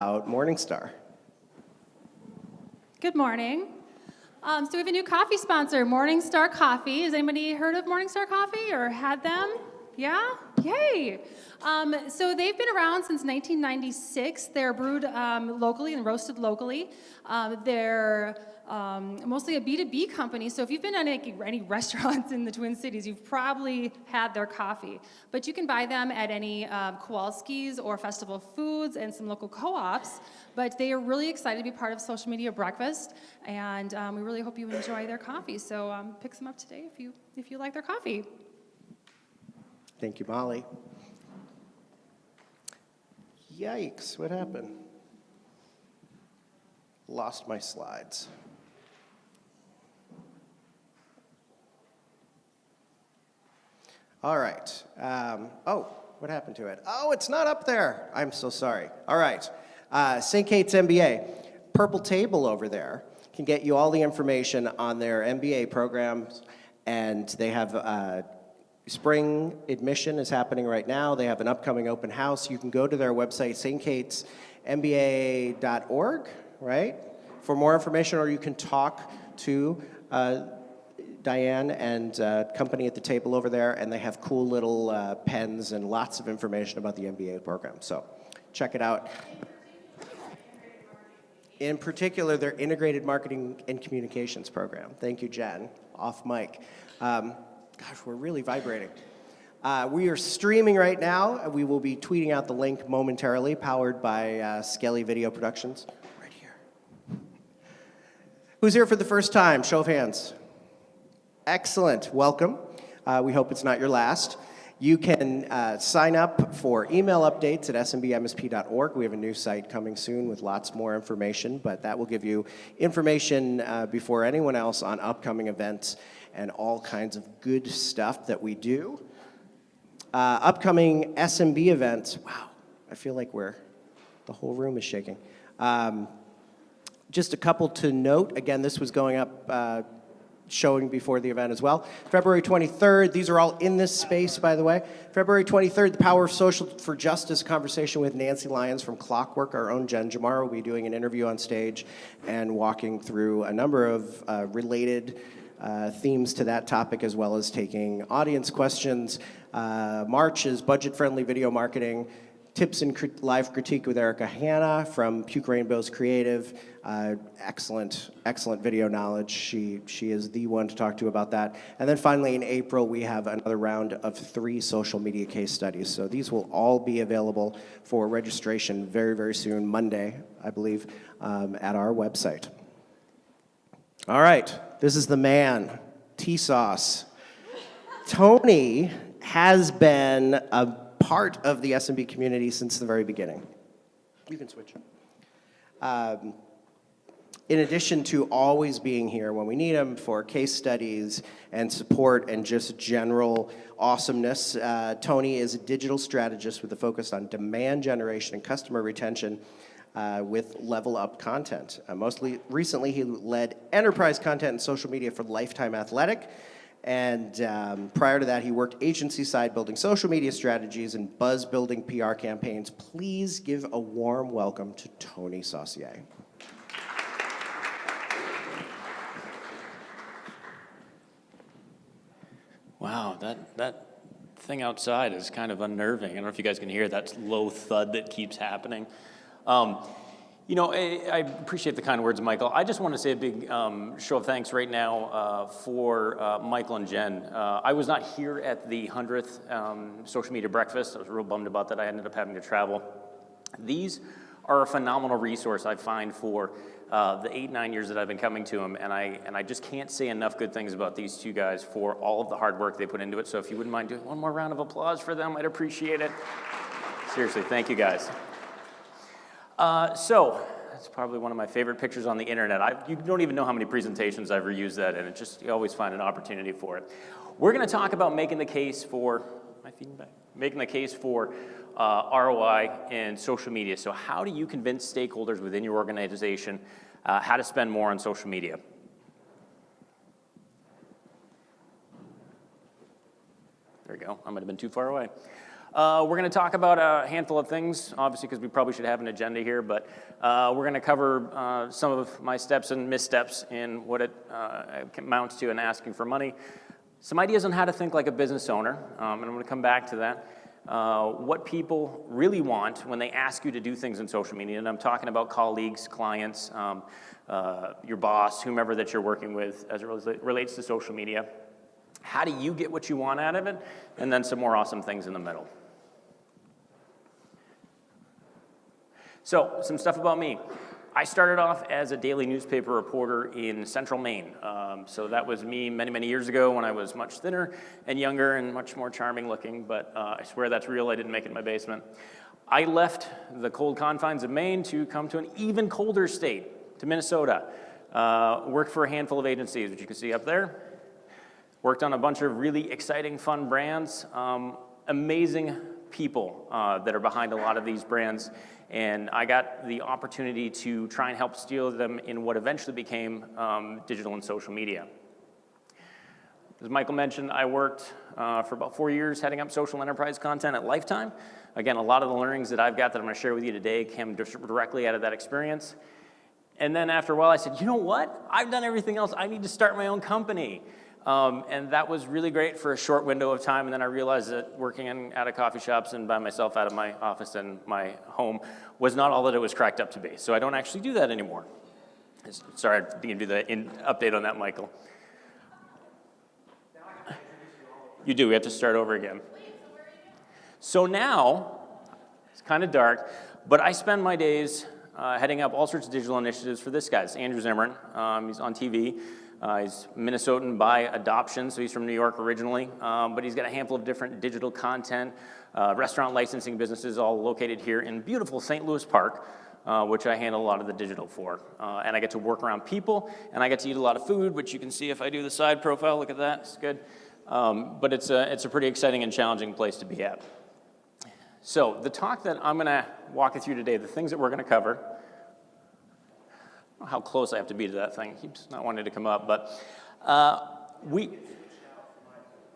about Morningstar. Good morning. So we have a new coffee sponsor, Morningstar Coffee. Has anybody heard of Morningstar Coffee or had them? Yeah? Yay! So they've been around since 1996. They're brewed locally and roasted locally. They're mostly a B2B company, so if you've been at any restaurants in the Twin Cities, you've probably had their coffee. But you can buy them at any Kowalski's or Festival Foods and some local co-ops. But they are really excited to be part of Social Media Breakfast, and we really hope you enjoy their coffee. So pick some up today if you like their coffee. Thank you, Molly. Yikes, what happened? Lost my slides. All right. What happened to it? Oh, it's not up there. I'm so sorry. All right. St. Kate's MBA. Purple table over there can get you all the information on their MBA programs, and they have spring admission is happening right now. They have an upcoming open house. You can go to their website, stkatesmba.org, right, for more information, or you can talk to Diane and company at the table over there, and they have cool little pens and lots of information about the MBA program. So check it out. In particular, their integrated marketing and communications program. Thank you, Jen. Off mic. Gosh, we're really vibrating. We are streaming right now. We will be tweeting out the link momentarily, powered by Skelly Video Productions. Right here. Who's here for the first time? Show of hands. Excellent. Welcome. We hope it's not your last. You can sign up for email updates at smbmsp.org. We have a new site coming soon with lots more information, but that will give you information before anyone else on upcoming events and all kinds of good stuff that we do. Upcoming SMB events. Wow, I feel like the whole room is shaking. Just a couple to note. Again, this was going up showing before the event as well. February 23rd, these are all in this space, by the way. February 23rd, The Power of Social for Justice, conversation with Nancy Lyons from Clockwork. Our own Jen Jamar will be doing an interview on stage and walking through a number of related themes to that topic, as well as taking audience questions. March is budget-friendly video marketing. Tips and live critique with Erica Hanna from Puke Rainbow's Creative. Excellent video knowledge. She is the one to talk to about that. And then finally in April, we have another round of 3 social media case studies. So these will all be available for registration very, very soon, Monday, I believe, at our website. All right, this is the man, T-Sauce. Tony has been a part of the SMB community since the very beginning. You can switch. In addition to always being here when we need him for case studies and support and just general awesomeness, Tony is a digital strategist with a focus on demand generation and customer retention with Level Up Content. Mostly recently, he led enterprise content and social media for Lifetime Athletic. And prior to that, he worked agency side building social media strategies and buzz building PR campaigns. Please give a warm welcome to Tony Saucier. Wow, that thing outside is kind of unnerving. I don't know if you guys can hear that low thud that keeps happening. You know, I appreciate the kind words, Michael. I just want to say a big show of thanks right now for Michael and Jen. I was not here at the 100th social media breakfast. I was real bummed about that. I ended up having to travel. These are a phenomenal resource, I find, for the 8-9 years that I've been coming to them, and I just can't say enough good things about these two guys for all of the hard work they put into it. So if you wouldn't mind doing one more round of applause for them, I'd appreciate it. Seriously, thank you guys. So that's probably one of my favorite pictures on the internet. You don't even know how many presentations I've reused that in. You always find an opportunity for it. We're going to talk about making the case for ROI in social media. So how do you convince stakeholders within your organization how to spend more on social media? There we go. I might have been too far away. We're going to talk about a handful of things, obviously, because we probably should have an agenda here, but we're going to cover some of my steps and missteps in what it amounts to in asking for money. Some ideas on how to think like a business owner, and I'm going to come back to that. What people really want when they ask you to do things in social media, and I'm talking about colleagues, clients, your boss, whomever that you're working with as it relates to social media. How do you get what you want out of it? And then some more awesome things in the middle. So, some stuff about me. I started off as a daily newspaper reporter in central Maine. So that was me many, many years ago when I was much thinner and younger and much more charming looking, but I swear that's real. I didn't make it in my basement. I left the cold confines of Maine to come to an even colder state, to Minnesota. Worked for a handful of agencies, which you can see up there. Worked on a bunch of really exciting, fun brands. Amazing people that are behind a lot of these brands. And I got the opportunity to try and help steer them in what eventually became digital and social media. As Michael mentioned, I worked for about 4 years heading up social enterprise content at Lifetime. Again, a lot of the learnings that I've got that I'm going to share with you today came directly out of that experience. And then after a while, I said, you know what? I've done everything else. I need to start my own company. And that was really great for a short window of time, and then I realized that working out of coffee shops and by myself out of my office and my home was not all that it was cracked up to be. So I don't actually do that anymore. Sorry, I didn't do the update on that, Michael. You do, we have to start over again. So now, it's kind of dark, but I spend my days heading up all sorts of digital initiatives for this guy. It's Andrew Zimmern. He's on TV. He's Minnesotan by adoption, so he's from New York originally, but he's got a handful of different digital content, restaurant licensing businesses all located here in beautiful St. Louis Park, which I handle a lot of the digital for. And I get to work around people, and I get to eat a lot of food, which you can see if I do the side profile. Look at that, it's good. But it's a pretty exciting and challenging place to be at. So the talk that I'm going to walk you through today, the things that we're going to cover, I don't know how close I have to be to that thing. He keeps not wanting to come up, but do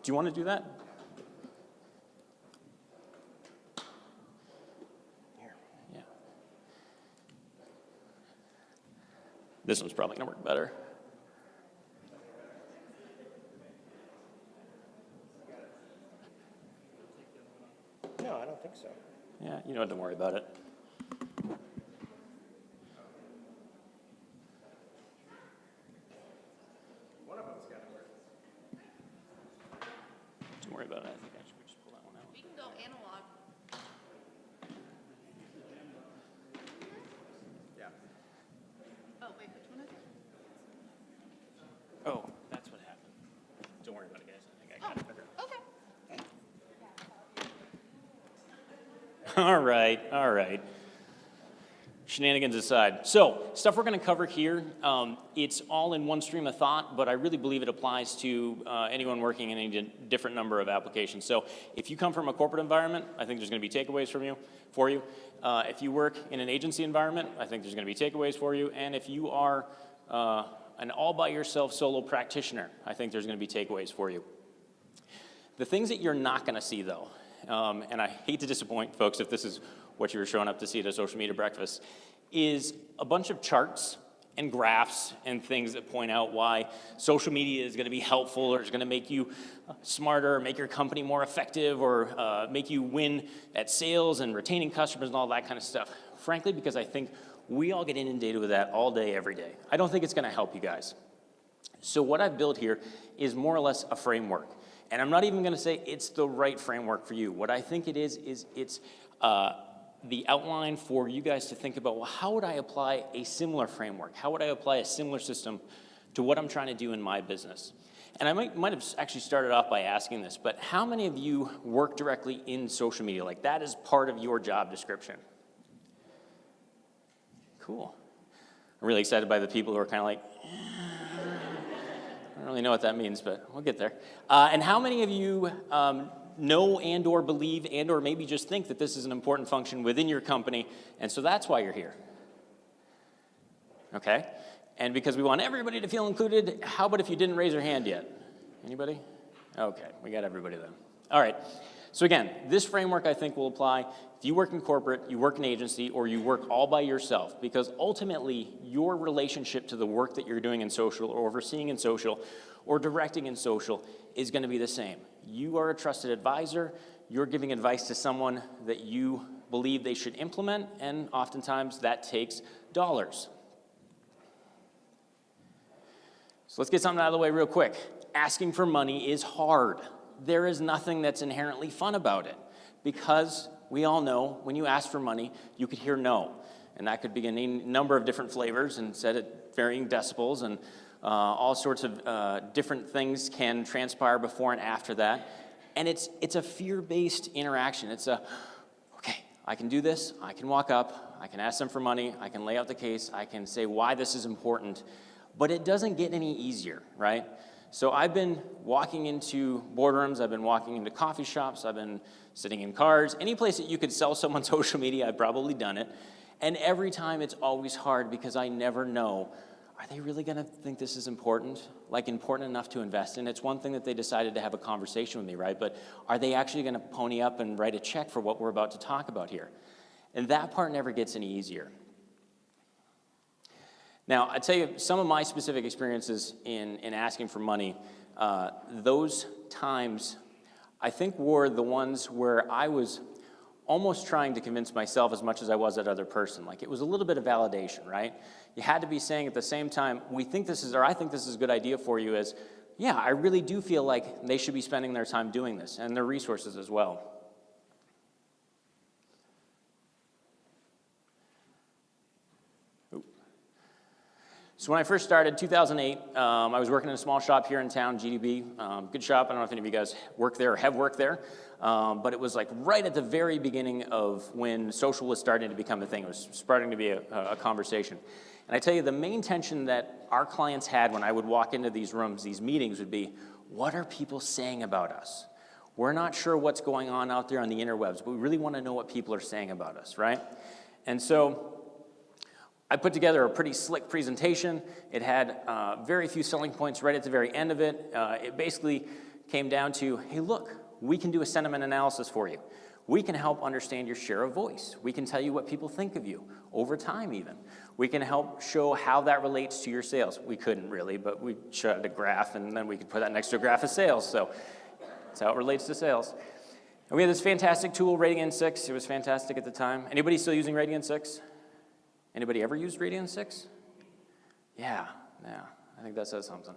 you want to do that? Here. Yeah. This one's probably going to work better. No, I don't think so. Yeah, you don't have to worry about it. Don't worry about it. I think I should just pull that one out. We can go analog. Yeah. Oh, wait, which one is it? Oh, that's what happened. Don't worry about it, guys. I think I got it better. Okay. All right. Shenanigans aside. So, stuff we're going to cover here, it's all in one stream of thought, but I really believe it applies to anyone working in any different number of applications. So, if you come from a corporate environment, I think there's going to be takeaways for you. If you work in an agency environment, I think there's going to be takeaways for you. And if you are an all-by-yourself solo practitioner, I think there's going to be takeaways for you. The things that you're not going to see, though, and I hate to disappoint folks if this is what you were showing up to see at a social media breakfast, is a bunch of charts and graphs and things that point out why social media is going to be helpful or is going to make you smarter, or make your company more effective, or make you win at sales and retaining customers and all that kind of stuff. Frankly, because I think we all get inundated with that all day, every day. I don't think it's going to help you guys. So what I've built here is more or less a framework. And I'm not even going to say it's the right framework for you. What I think it is it's the outline for you guys to think about, well, how would I apply a similar framework? How would I apply a similar system to what I'm trying to do in my business? And I might have actually started off by asking this, but how many of you work directly in social media? Like that is part of your job description? Cool. I'm really excited by the people who are kind of like, I don't really know what that means, but we'll get there. And how many of you know and or believe and or maybe just think that this is an important function within your company, and so that's why you're here? Okay? And because we want everybody to feel included, how about if you didn't raise your hand yet? Anybody? Okay, we got everybody then. All right. So again, this framework I think will apply if you work in corporate, you work in agency, or you work all by yourself, because ultimately your relationship to the work that you're doing in social or overseeing in social or directing in social is going to be the same. You are a trusted advisor. You're giving advice to someone that you believe they should implement, and oftentimes that takes dollars. So let's get something out of the way real quick. Asking for money is hard. There is nothing that's inherently fun about it, because we all know when you ask for money, you could hear no. And that could be in a number of different flavors and said at varying decibels, and all sorts of different things can transpire before and after that. And it's a fear-based interaction. It's okay, I can do this, I can walk up, I can ask them for money, I can lay out the case, I can say why this is important, but it doesn't get any easier, right? So I've been walking into boardrooms, I've been walking into coffee shops, I've been sitting in cars, any place that you could sell someone social media, I've probably done it. And every time it's always hard because I never know, are they really gonna think this is important? Like important enough to invest in? It's one thing that they decided to have a conversation with me, right? But are they actually gonna pony up and write a check for what we're about to talk about here? And that part never gets any easier. Now, I tell you, some of my specific experiences in asking for money, those times, I think were the ones where I was almost trying to convince myself as much as I was that other person. Like, it was a little bit of validation, right? You had to be saying at the same time, we think this is, or I think this is a good idea for you, as, yeah, I really do feel like they should be spending their time doing this, and their resources as well. So when I first started, 2008, I was working in a small shop here in town, GDB, good shop. I don't know if any of you guys work there or have worked there, but it was like right at the very beginning of when social was starting to become a thing. It was starting to be a conversation. And I tell you, the main tension that our clients had when I would walk into these rooms, these meetings, would be, what are people saying about us? We're not sure what's going on out there on the interwebs, but we really want to know what people are saying about us, right? And so I put together a pretty slick presentation. It had very few selling points right at the very end of it. It basically came down to, hey, look, we can do a sentiment analysis for you. We can help understand your share of voice. We can tell you what people think of you, over time even. We can help show how that relates to your sales. We couldn't really, but we showed a graph, and then we could put that next to a graph of sales. So that's how it relates to sales. And we had this fantastic tool, Radian 6. It was fantastic at the time. Anybody still using Radian 6? Anybody ever used Radian 6? Yeah, I think that says something.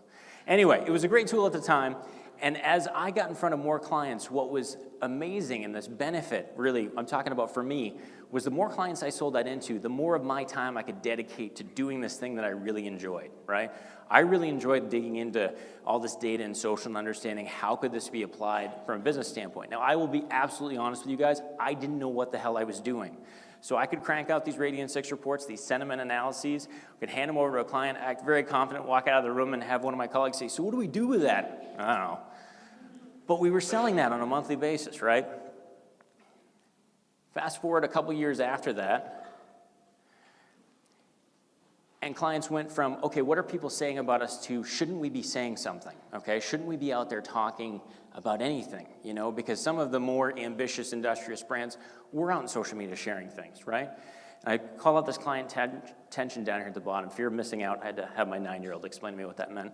Anyway, it was a great tool at the time, and as I got in front of more clients, what was amazing and this benefit, really, I'm talking about for me, was the more clients I sold that into, the more of my time I could dedicate to doing this thing that I really enjoyed, right? I really enjoyed digging into all this data and social and understanding how could this be applied from a business standpoint. Now, I will be absolutely honest with you guys, I didn't know what the hell I was doing. So I could crank out these Radian 6 reports, these sentiment analyses, could hand them over to a client, act very confident, walk out of the room, and have one of my colleagues say, so what do we do with that? I don't know. But we were selling that on a monthly basis, right? Fast forward a couple years after that, and clients went from, okay, what are people saying about us, to shouldn't we be saying something, okay? Shouldn't we be out there talking about anything, you know? Because some of the more ambitious, industrious brands were out in social media sharing things, right? And I call out this client tension down here at the bottom, fear of missing out. I had to have my 9-year-old explain to me what that meant.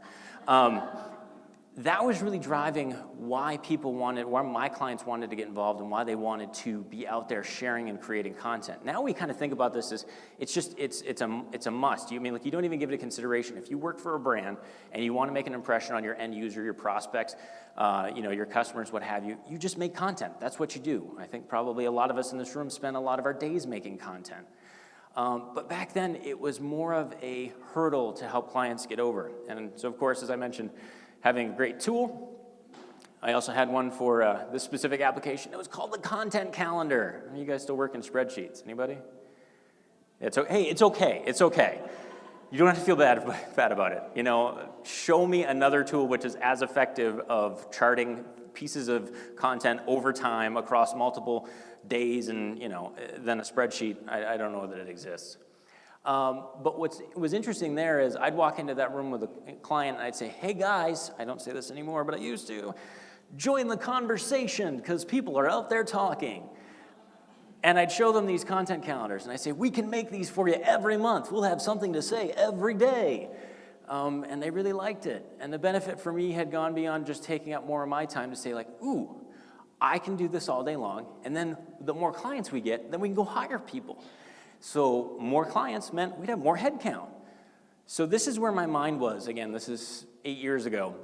That was really driving why my clients wanted to get involved, and why they wanted to be out there sharing and creating content. Now we kind of think about this as, it's a must. You mean, like, you don't even give it a consideration. If you work for a brand and you want to make an impression on your end user, your prospects, your customers, what have you, you just make content. That's what you do. I think probably a lot of us in this room spend a lot of our days making content. But back then, it was more of a hurdle to help clients get over. And so, of course, as I mentioned, having a great tool. I also had one for this specific application. It was called the Content Calendar. You guys still work in spreadsheets? Anybody? Hey, it's okay. It's okay. You don't have to feel bad about it. You know, show me another tool which is as effective of charting pieces of content over time across multiple days and, than a spreadsheet. I don't know that it exists. But what was interesting there is I'd walk into that room with a client and I'd say, hey guys, I don't say this anymore, but I used to, join the conversation because people are out there talking. And I'd show them these content calendars, and I'd say, we can make these for you every month. We'll have something to say every day. And they really liked it. And the benefit for me had gone beyond just taking up more of my time to say, like, ooh, I can do this all day long. And then the more clients we get, then we can go hire people. So more clients meant we'd have more headcount. So this is where my mind was. Again, this is 8 years ago,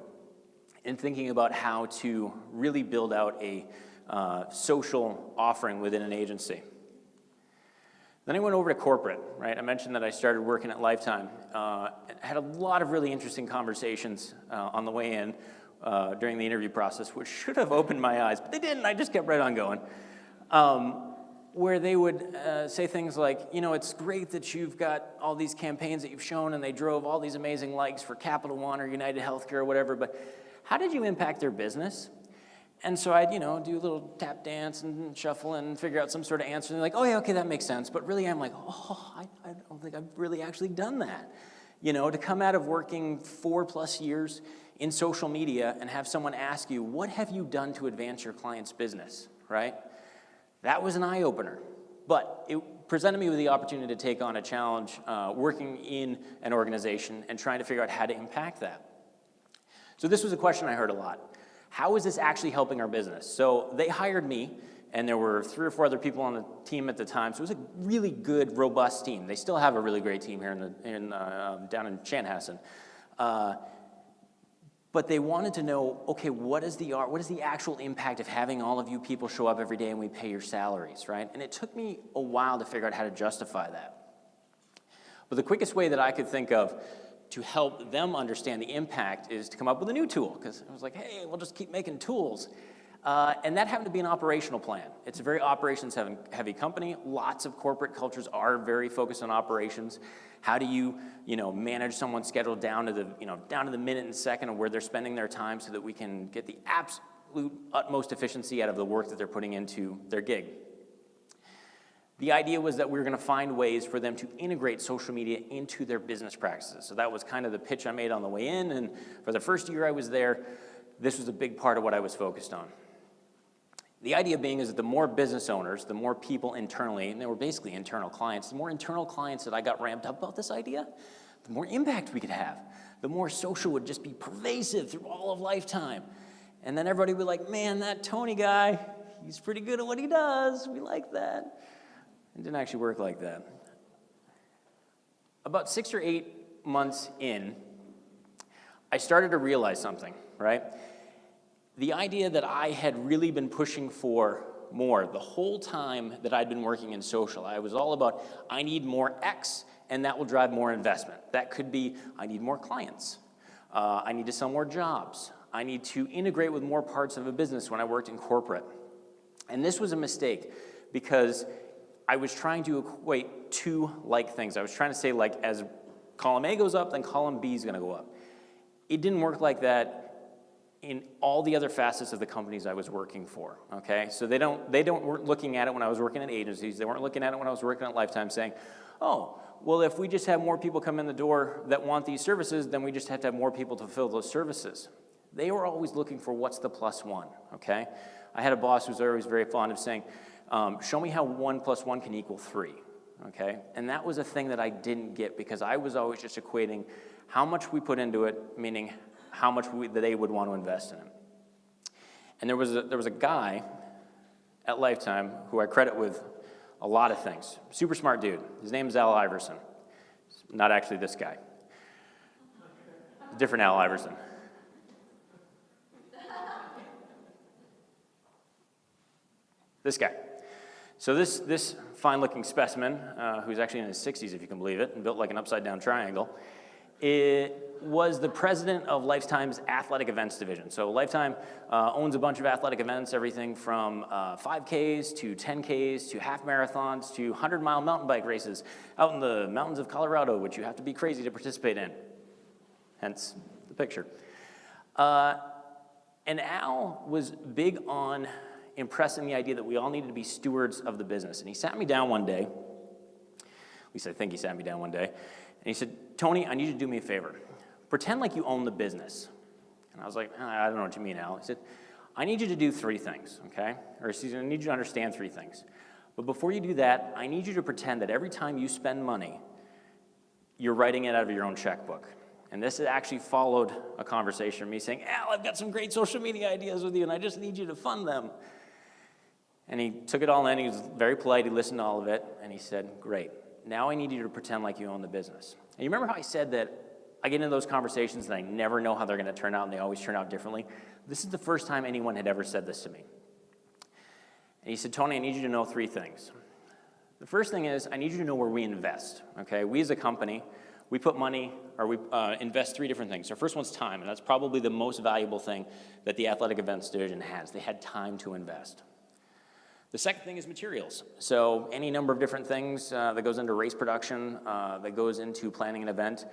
in thinking about how to really build out a social offering within an agency. Then I went over to corporate, right? I mentioned that I started working at Lifetime. Had a lot of really interesting conversations on the way in during the interview process, which should have opened my eyes, but they didn't. I just kept right on going. Where they would say things like, you know, it's great that you've got all these campaigns that you've shown and they drove all these amazing likes for Capital One or United Healthcare or whatever, but how did you impact their business? And so I'd, you know, do a little tap dance and shuffle and figure out some sort of answer. And they're like, oh, yeah, okay, that makes sense. But really, I'm like, oh, I don't think I've really actually done that. You know, to come out of working 4+ years in social media and have someone ask you, what have you done to advance your client's business, right? That was an eye-opener. But it presented me with the opportunity to take on a challenge working in an organization and trying to figure out how to impact that. So this was a question I heard a lot. How is this actually helping our business? So they hired me, and there were 3 or 4 other people on the team at the time. So it was a really good, robust team. They still have a really great team here down in Chanhassen. But they wanted to know, okay, what is the actual impact of having all of you people show up every day and we pay your salaries, right? And it took me a while to figure out how to justify that. But the quickest way that I could think of to help them understand the impact is to come up with a new tool, because I was like, hey, we'll just keep making tools. And that happened to be an operational plan. It's a very operations-heavy company. Lots of corporate cultures are very focused on operations. How do you manage someone's schedule down to the minute and second of where they're spending their time so that we can get the absolute utmost efficiency out of the work that they're putting into their gig? The idea was that we were going to find ways for them to integrate social media into their business practices. So that was kind of the pitch I made on the way in, and for the first year I was there, this was a big part of what I was focused on. The idea being is that the more business owners, the more people internally, and they were basically internal clients, the more internal clients that I got ramped up about this idea, the more impact we could have. The more social would just be pervasive through all of Lifetime. And then everybody would be like, man, that Tony guy, he's pretty good at what he does. We like that. It didn't actually work like that. About 6 or 8 months in, I started to realize something, right? The idea that I had really been pushing for more the whole time that I'd been working in social. I was all about, I need more X, and that will drive more investment. That could be, I need more clients. I need to sell more jobs. I need to integrate with more parts of a business when I worked in corporate. And this was a mistake because I was trying to equate 2 like things. I was trying to say, like, as column A goes up, then column B is going to go up. It didn't work like that in all the other facets of the companies I was working for, okay? So they weren't looking at it when I was working at agencies. They weren't looking at it when I was working at Lifetime saying, oh, well, if we just have more people come in the door that want these services, then we just have to have more people to fill those services. They were always looking for what's the +1, okay? I had a boss who was always very fond of saying, show me how 1 + 1 can equal 3, okay? And that was a thing that I didn't get because I was always just equating how much we put into it, meaning how much they would want to invest in it. And there was a guy at Lifetime who I credit with a lot of things. Super smart dude. His name is Al Iverson. Not actually this guy. Different Al Iverson. This guy. So this fine-looking specimen, who's actually in his 60s, if you can believe it, and built like an upside-down triangle, it was the president of Lifetime's athletic events division. So Lifetime owns a bunch of athletic events, everything from 5Ks to 10Ks to half marathons to 100-mile mountain bike races out in the mountains of Colorado, which you have to be crazy to participate in. Hence the picture. And Al was big on impressing the idea that we all needed to be stewards of the business. And he sat me down one day, at least I think he sat me down one day, and he said, Tony, I need you to do me a favor. Pretend like you own the business. And I was like, I don't know what you mean, Al. He said, I need you to do 3 things, okay? Or excuse me, I need you to understand 3 things. But before you do that, I need you to pretend that every time you spend money, you're writing it out of your own checkbook. And this actually followed a conversation of me saying, Al, I've got some great social media ideas with you, and I just need you to fund them. And he took it all in. He was very polite. He listened to all of it, and he said, great. Now I need you to pretend like you own the business. And you remember how I said that I get into those conversations and I never know how they're going to turn out, and they always turn out differently? This is the first time anyone had ever said this to me. And he said, Tony, I need you to know 3 things. The first thing is, I need you to know where we invest, okay? We as a company, we put money, or we invest 3 different things. So first one's time, and that's probably the most valuable thing that the athletic events division has. They had time to invest. The second thing is materials. So any number of different things that goes into race production, that goes into planning an event,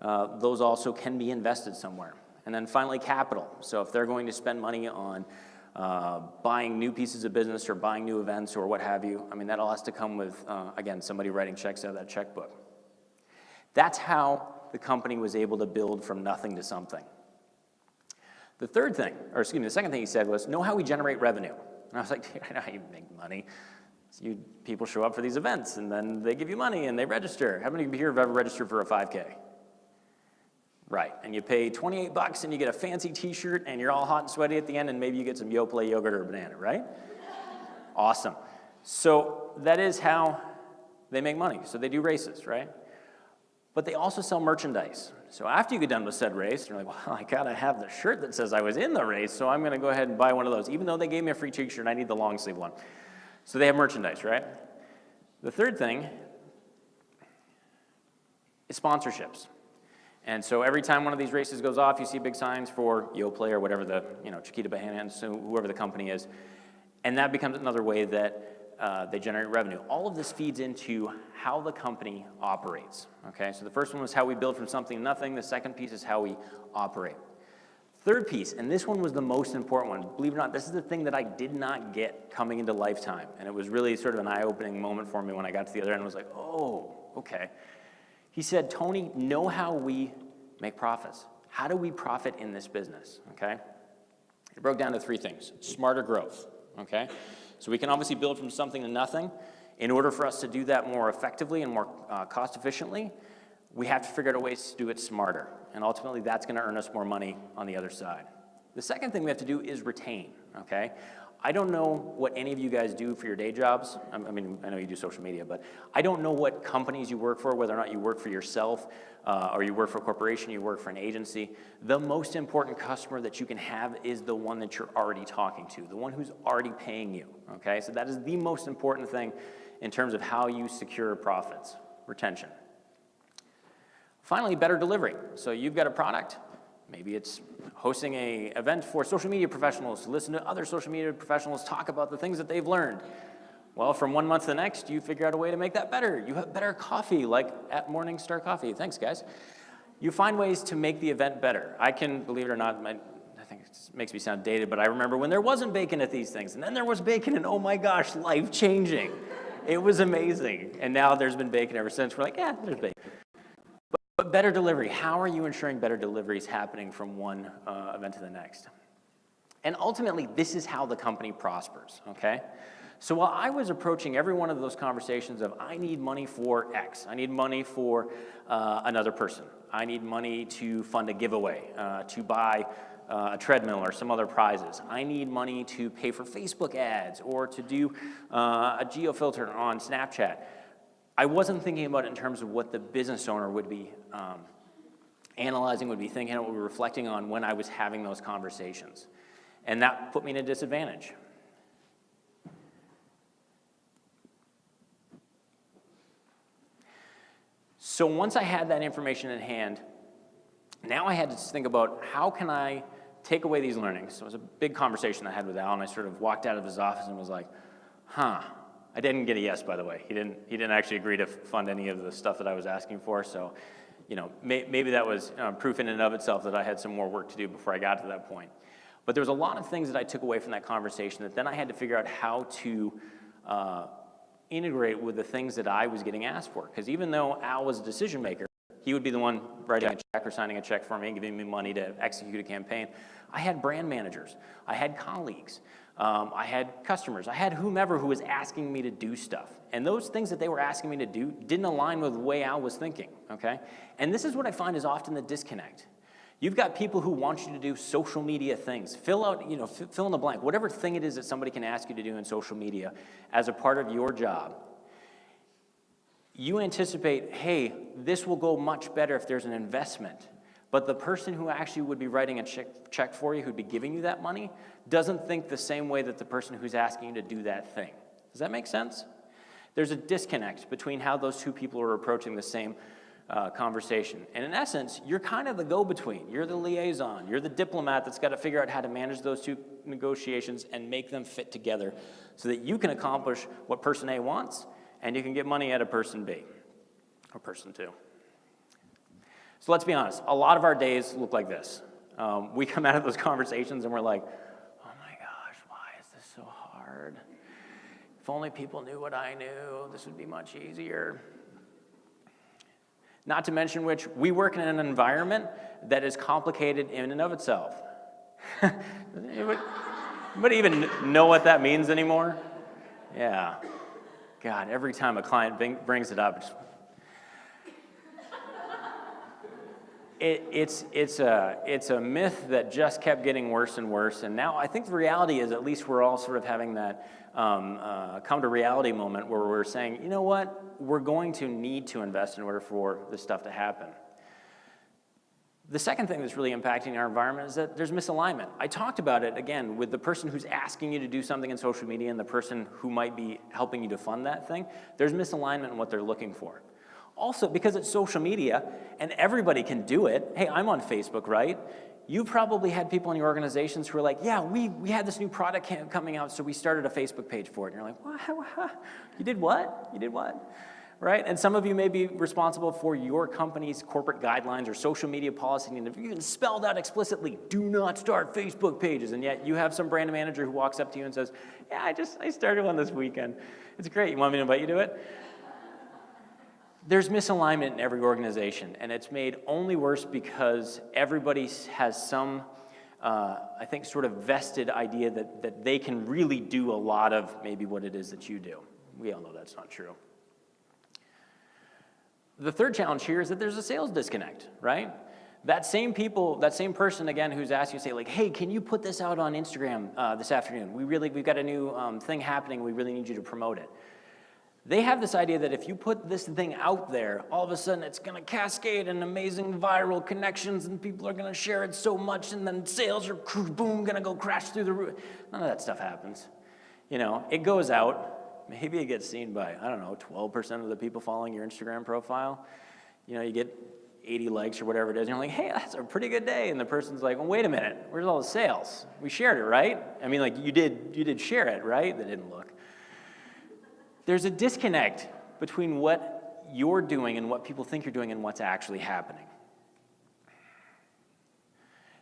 those also can be invested somewhere. And then finally, capital. So if they're going to spend money on buying new pieces of business or buying new events or what have you, I mean, that all has to come with, again, somebody writing checks out of that checkbook. That's how the company was able to build from nothing to something. The third thing, or excuse me, the second thing he said was, know how we generate revenue. And I was like, I know how you make money. So people show up for these events, and then they give you money, and they register. How many of you here have ever registered for a 5K? Right, and you pay $28, and you get a fancy t-shirt, and you're all hot and sweaty at the end, and maybe you get some Yoplait yogurt or a banana, right? Awesome. So that is how they make money. So they do races, right? But they also sell merchandise. So after you get done with said race, you're like, well, I gotta have the shirt that says I was in the race, so I'm gonna go ahead and buy one of those. Even though they gave me a free t-shirt, I need the long sleeve one. So they have merchandise, right? The third thing is sponsorships. And so every time one of these races goes off, you see big signs for Yoplait or whatever the, Chiquita Bahana, so whoever the company is. And that becomes another way that they generate revenue. All of this feeds into how the company operates, okay? So the first one was how we build from something to nothing. The second piece is how we operate. Third piece, and this one was the most important one. Believe it or not, this is the thing that I did not get coming into Lifetime. And it was really sort of an eye-opening moment for me when I got to the other end and was like, oh, okay. He said, Tony, know how we make profits. How do we profit in this business, okay? It broke down to 3 things. Smarter growth, okay? So we can obviously build from something to nothing. In order for us to do that more effectively and more cost efficiently, we have to figure out ways to do it smarter. And ultimately, that's going to earn us more money on the other side. The second thing we have to do is retain, okay? I don't know what any of you guys do for your day jobs. I mean, I know you do social media, but I don't know what companies you work for, whether or not you work for yourself, or you work for a corporation, you work for an agency. The most important customer that you can have is the one that you're already talking to, the one who's already paying you, okay? So that is the most important thing in terms of how you secure profits, retention. Finally, better delivery. So you've got a product. Maybe it's hosting an event for social media professionals to listen to other social media professionals talk about the things that they've learned. Well, from one month to the next, you figure out a way to make that better. You have better coffee, like at Morningstar Coffee. Thanks, guys. You find ways to make the event better. I can, believe it or not, I think it makes me sound dated, but I remember when there wasn't bacon at these things, and then there was bacon, and oh my gosh, life-changing. It was amazing. And now there's been bacon ever since. We're like, yeah, there's bacon. But better delivery, how are you ensuring better delivery is happening from one event to the next? And ultimately, this is how the company prospers, okay? So while I was approaching every one of those conversations of, I need money for X, I need money for another person, I need money to fund a giveaway, to buy a treadmill or some other prizes, I need money to pay for Facebook ads or to do a geofilter on Snapchat, I wasn't thinking about it in terms of what the business owner would be analyzing, would be thinking, would be reflecting on when I was having those conversations. And that put me in a disadvantage. So once I had that information in hand, now I had to think about how can I take away these learnings. So it was a big conversation I had with Al, and I sort of walked out of his office and was like, I didn't get a yes, by the way. He didn't actually agree to fund any of the stuff that I was asking for. So, maybe that was proof in and of itself that I had some more work to do before I got to that point. But there was a lot of things that I took away from that conversation that then I had to figure out how to integrate with the things that I was getting asked for. Because even though Al was a decision maker, He would be the one writing a check or signing a check for me and giving me money to execute a campaign. I had brand managers. I had colleagues. I had customers. I had whomever who was asking me to do stuff. And those things that they were asking me to do didn't align with the way I was thinking, okay? And this is what I find is often the disconnect. You've got people who want you to do social media things. Fill out, fill in the blank, whatever thing it is that somebody can ask you to do in social media as a part of your job. You anticipate, hey, this will go much better if there's an investment. But the person who actually would be writing a check for you, who'd be giving you that money, doesn't think the same way that the person who's asking you to do that thing. Does that make sense? There's a disconnect between how those two people are approaching the same conversation. And in essence, you're kind of the go-between. You're the liaison. You're the diplomat that's got to figure out how to manage those two negotiations and make them fit together so that you can accomplish what person A wants and you can get money out of person B or person 2. So let's be honest, a lot of our days look like this. We come out of those conversations and we're like, oh my gosh, why is this so hard? If only people knew what I knew, this would be much easier. Not to mention which, we work in an environment that is complicated in and of itself. Anybody even know what that means anymore? Yeah. God, every time a client brings it up, it's a myth that just kept getting worse and worse. And now I think the reality is at least we're all sort of having that come to reality moment where we're saying, you know what, we're going to need to invest in order for this stuff to happen. The second thing that's really impacting our environment is that there's misalignment. I talked about it, again, with the person who's asking you to do something in social media and the person who might be helping you to fund that thing. There's misalignment in what they're looking for. Also, because it's social media and everybody can do it. Hey, I'm on Facebook, right? You probably had people in your organizations who were like, yeah, we had this new product coming out, so we started a Facebook page for it. And you're like, what? You did what? You did what? Right? And some of you may be responsible for your company's corporate guidelines or social media policy, and if you even spelled out explicitly, do not start Facebook pages, and yet you have some brand manager who walks up to you and says, yeah, I started one this weekend. It's great. You want me to invite you to it? There's misalignment in every organization, and it's made only worse because everybody has some, I think, sort of vested idea that they can really do a lot of maybe what it is that you do. We all know that's not true. The third challenge here is that there's a sales disconnect, right? That same person, again, who's asked you to say, like, hey, can you put this out on Instagram this afternoon? We've got a new thing happening. We really need you to promote it. They have this idea that if you put this thing out there, all of a sudden it's going to cascade in amazing viral connections and people are going to share it so much and then sales are, boom, going to go crash through the roof. None of that stuff happens. It goes out. Maybe it gets seen by, 12% of the people following your Instagram profile. You get 80 likes or whatever it is. And you're like, hey, that's a pretty good day. And the person's like, well, wait a minute. Where's all the sales? We shared it, right? I mean, like, you did share it, right? They didn't look. There's a disconnect between what you're doing and what people think you're doing and what's actually happening.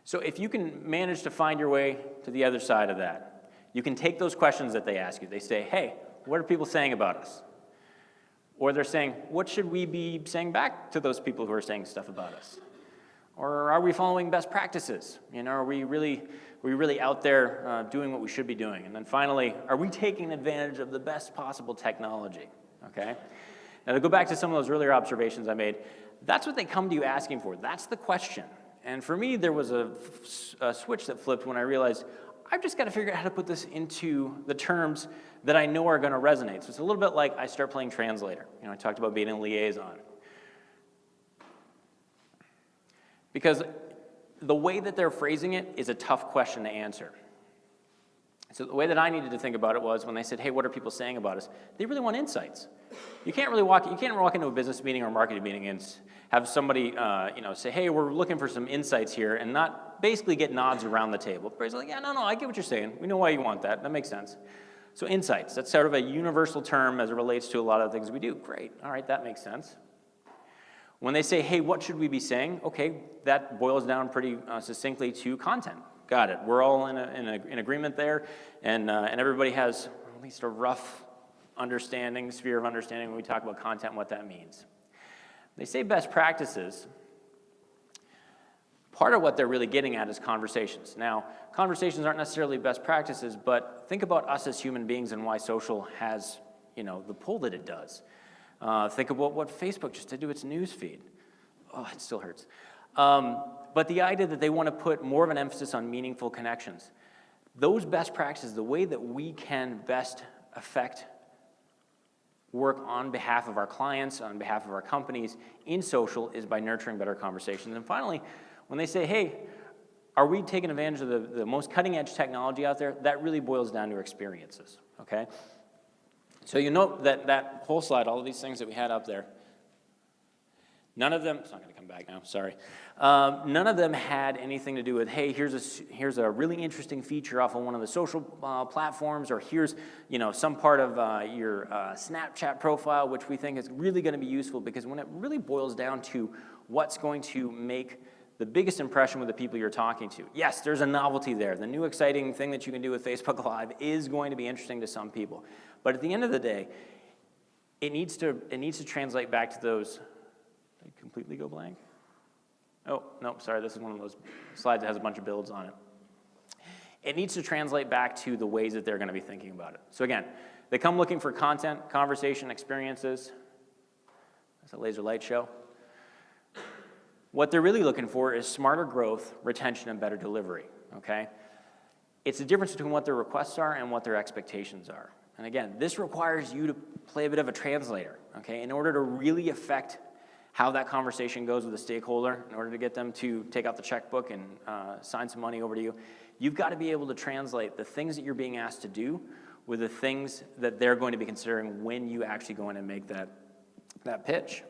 So if you can manage to find your way to the other side of that, you can take those questions that they ask you. They say, hey, what are people saying about us? Or they're saying, what should we be saying back to those people who are saying stuff about us? Or are we following best practices? Are we really out there doing what we should be doing? And then finally, are we taking advantage of the best possible technology? Okay? Now to go back to some of those earlier observations I made, that's what they come to you asking for. That's the question. And for me, there was a switch that flipped when I realized I've just got to figure out how to put this into the terms that I know are going to resonate. So it's a little bit like I start playing translator. I talked about being a liaison. Because the way that they're phrasing it is a tough question to answer. So the way that I needed to think about it was when they said, hey, what are people saying about us? They really want insights. You can't walk into a business meeting or a marketing meeting and have somebody say, hey, we're looking for some insights here, and not basically get nods around the table. Everybody's like, yeah, no, I get what you're saying. We know why you want that. That makes sense. So insights, that's sort of a universal term as it relates to a lot of the things we do. Great, all right, that makes sense. When they say, hey, what should we be saying? Okay, that boils down pretty succinctly to content. Got it. We're all in agreement there, and everybody has at least a rough sphere of understanding when we talk about content and what that means. They say best practices. Part of what they're really getting at is conversations. Now, conversations aren't necessarily best practices, but think about us as human beings and why social has, the pull that it does. Think about what Facebook just did to its news feed. Oh, it still hurts. But the idea that they want to put more of an emphasis on meaningful connections. Those best practices, the way that we can best affect work on behalf of our clients, on behalf of our companies in social is by nurturing better conversations. And finally, when they say, hey, are we taking advantage of the most cutting edge technology out there? That really boils down to experiences, okay? So you note that whole slide, all of these things that we had up there, none of them, it's not going to come back now, sorry. None of them had anything to do with, hey, here's a really interesting feature off of one of the social platforms, or here's some part of your Snapchat profile, which we think is really going to be useful, because when it really boils down to what's going to make the biggest impression with the people you're talking to, yes, there's a novelty there. The new exciting thing that you can do with Facebook Live is going to be interesting to some people. But at the end of the day, it needs to translate back to those. Did I completely go blank? Oh, no, sorry, this is one of those slides that has a bunch of builds on it. It needs to translate back to the ways that they're going to be thinking about it. So again, they come looking for content, conversation, experiences. That's a laser light show. What they're really looking for is smarter growth, retention, and better delivery, okay? It's the difference between what their requests are and what their expectations are. And again, this requires you to play a bit of a translator, okay? In order to really affect how that conversation goes with a stakeholder, in order to get them to take out the checkbook and sign some money over to you, you've got to be able to translate the things that you're being asked to do with the things that they're going to be considering when you actually go in and make that pitch.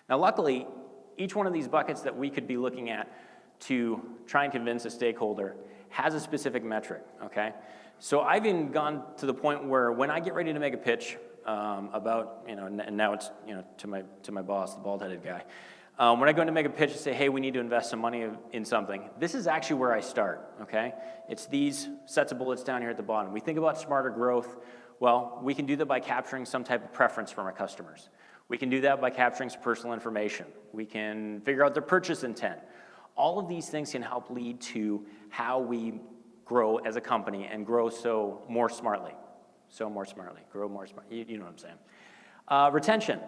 Now, luckily, each one of these buckets that we could be looking at to try and convince a stakeholder has a specific metric, okay? So I've even gone to the point where when I get ready to make a pitch about, and now it's, to my boss, the bald-headed guy, when I go in to make a pitch and say, hey, we need to invest some money in something, this is actually where I start, okay? It's these sets of bullets down here at the bottom. We think about smarter growth. Well, we can do that by capturing some type of preference from our customers. We can do that by capturing some personal information. We can figure out their purchase intent. All of these things can help lead to how we grow as a company and grow more smartly, grow more smartly. You know what I'm saying. Retention.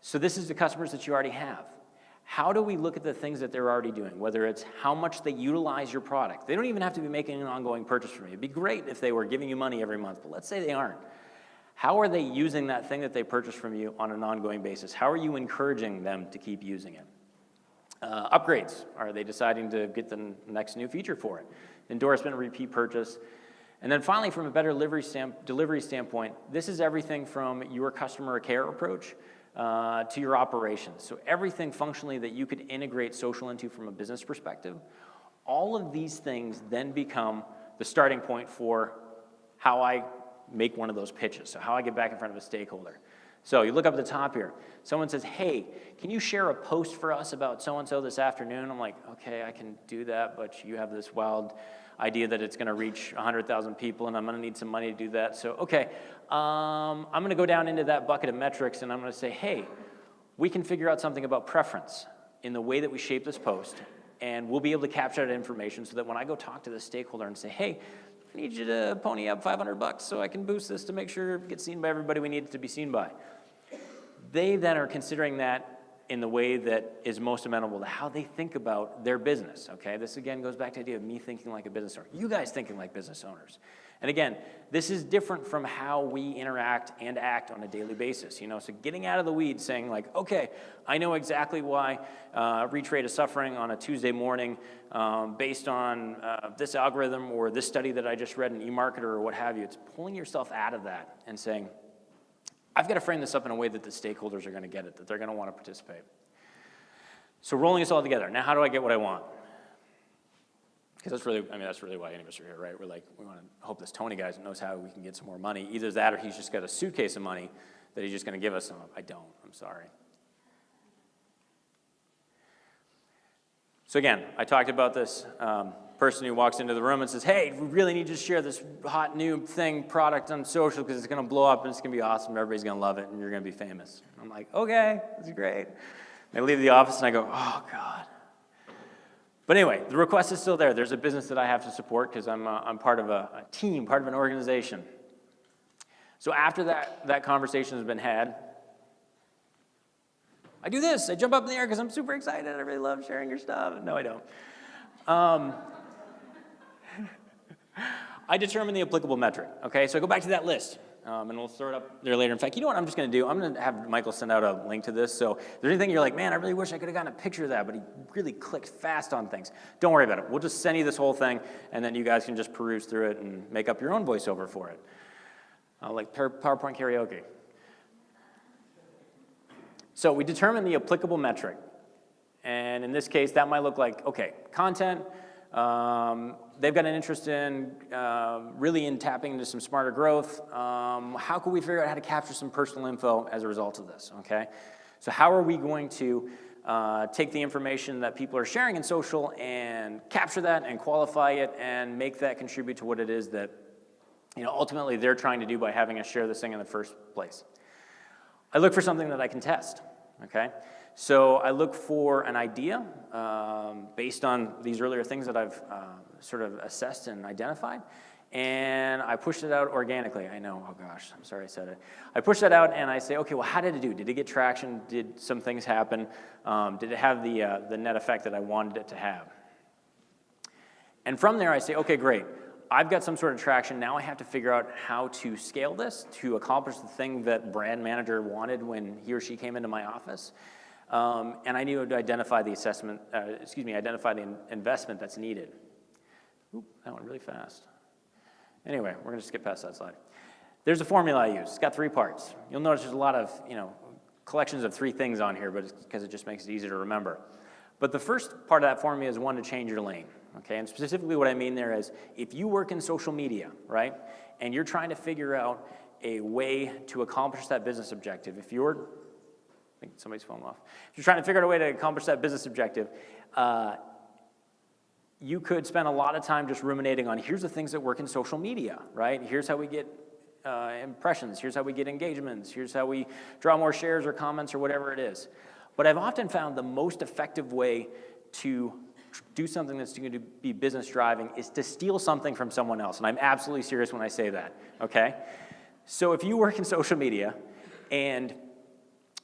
So this is the customers that you already have. How do we look at the things that they're already doing, whether it's how much they utilize your product? They don't even have to be making an ongoing purchase from you. It'd be great if they were giving you money every month, but let's say they aren't. How are they using that thing that they purchased from you on an ongoing basis? How are you encouraging them to keep using it? Upgrades. Are they deciding to get the next new feature for it? Endorsement, repeat purchase. And then finally, from a better delivery standpoint, this is everything from your customer care approach to your operations. So everything functionally that you could integrate social into from a business perspective, all of these things then become the starting point for how I make one of those pitches, so how I get back in front of a stakeholder. So you look up at the top here. Someone says, hey, can you share a post for us about so-and-so this afternoon? I'm like, okay, I can do that, but you have this wild idea that it's going to reach 100,000 people, and I'm going to need some money to do that. So, okay, I'm going to go down into that bucket of metrics, and I'm going to say, hey, we can figure out something about preference in the way that we shape this post, and we'll be able to capture that information so that when I go talk to the stakeholder and say, hey, I need you to pony up $500 so I can boost this to make sure it gets seen by everybody we need it to be seen by. They then are considering that in the way that is most amenable to how they think about their business, okay? This again goes back to the idea of me thinking like a business owner, you guys thinking like business owners. And again, this is different from how we interact and act on a daily basis, So getting out of the weeds, saying like, okay, I know exactly why reach rate is suffering on a Tuesday morning based on this algorithm or this study that I just read in eMarketer or what have you. It's pulling yourself out of that and saying, I've got to frame this up in a way that the stakeholders are going to get it, that they're going to want to participate. So rolling this all together, now how do I get what I want? Because that's really why any of us are here, right? We want to hope this Tony guy knows how we can get some more money. Either that or he's just got a suitcase of money that he's just going to give us some of. I don't, I'm sorry. So again, I talked about this person who walks into the room and says, hey, we really need you to share this hot new product on social because it's going to blow up and it's going to be awesome. Everybody's going to love it and you're going to be famous. I'm like, okay, this is great. I leave the office and I go, oh, God. But anyway, the request is still there. There's a business that I have to support because I'm part of a team, part of an organization. So after that conversation has been had, I do this. I jump up in the air because I'm super excited. I really love sharing your stuff. No, I don't. I determine the applicable metric, okay? So I go back to that list, and we'll throw it up there later. In fact, you know what I'm just going to do? I'm going to have Michael send out a link to this. So if there's anything you're like, man, I really wish I could have gotten a picture of that, but he really clicked fast on things. Don't worry about it. We'll just send you this whole thing, and then you guys can just peruse through it and make up your own voiceover for it. Like PowerPoint karaoke. So we determine the applicable metric. And in this case, that might look like, okay, content. They've got an interest in really in tapping into some smarter growth. How can we figure out how to capture some personal info as a result of this, okay? So how are we going to take the information that people are sharing in social and capture that and qualify it and make that contribute to what it is that ultimately they're trying to do by having us share this thing in the first place? I look for something that I can test, okay? So I look for an idea based on these earlier things that I've sort of assessed and identified, and I pushed it out organically. I know, oh gosh, I'm sorry I said it. I push that out and I say, okay, well, how did it do? Did it get traction? Did some things happen? Did it have the net effect that I wanted it to have? And from there I say, okay, great. I've got some sort of traction. Now I have to figure out how to scale this to accomplish the thing that brand manager wanted when he or she came into my office. And I need to identify the identify the investment that's needed. Oop, that went really fast. Anyway, we're going to skip past that slide. There's a formula I use. It's got 3 parts. You'll notice there's a lot of, collections of 3 things on here, but it's because it just makes it easier to remember. But the first part of that formula is one to change your lane. Okay, and specifically what I mean there is if you work in social media, right, and you're trying to figure out a way to accomplish that business objective, I think somebody's phone off. If you're trying to figure out a way to accomplish that business objective, you could spend a lot of time just ruminating on here's the things that work in social media, right? Here's how we get impressions. Here's how we get engagements. Here's how we draw more shares or comments or whatever it is. But I've often found the most effective way to do something that's going to be business driving is to steal something from someone else. And I'm absolutely serious when I say that, okay? So if you work in social media and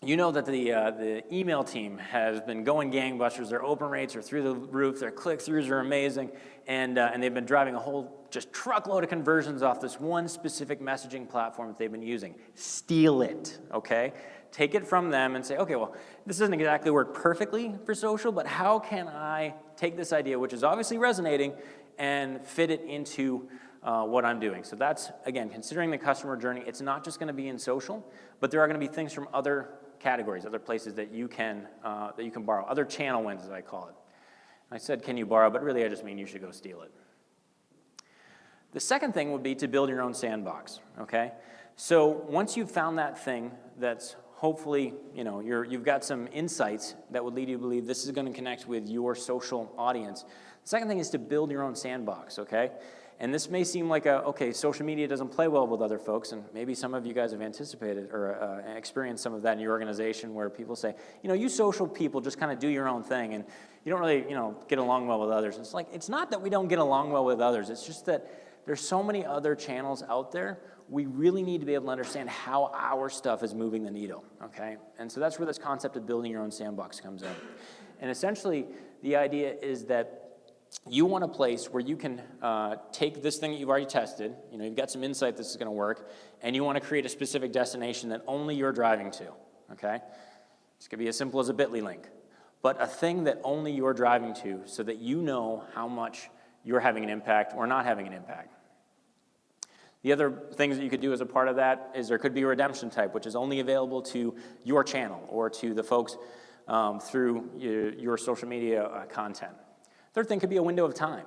you know that the email team has been going gangbusters, their open rates are through the roof, their click-throughs are amazing, and they've been driving a whole just truckload of conversions off this one specific messaging platform that they've been using. Steal it, okay? Take it from them and say, okay, well, this doesn't exactly work perfectly for social, but how can I take this idea, which is obviously resonating, and fit it into what I'm doing? So that's, again, considering the customer journey. It's not just going to be in social, but there are going to be things from other categories, other places that you can borrow, other channel wins, as I call it. I said, can you borrow, but really I just mean you should go steal it. The second thing would be to build your own sandbox, okay? So once you've found that thing that's hopefully, you've got some insights that would lead you to believe this is going to connect with your social audience. The second thing is to build your own sandbox, okay? And this may seem like social media doesn't play well with other folks, and maybe some of you guys have anticipated or experienced some of that in your organization where people say, you social people just kind of do your own thing, and you don't really, get along well with others. It's like, it's not that we don't get along well with others, it's just that there's so many other channels out there. We really need to be able to understand how our stuff is moving the needle, okay? And so that's where this concept of building your own sandbox comes in. And essentially, the idea is that you want a place where you can take this thing that you've already tested, you've got some insight this is going to work, and you want to create a specific destination that only you're driving to, okay? This could be as simple as a bit.ly link, but a thing that only you're driving to so that you know how much you're having an impact or not having an impact. The other things that you could do as a part of that is there could be a redemption type, which is only available to your channel or to the folks through your social media content. Third thing could be a window of time.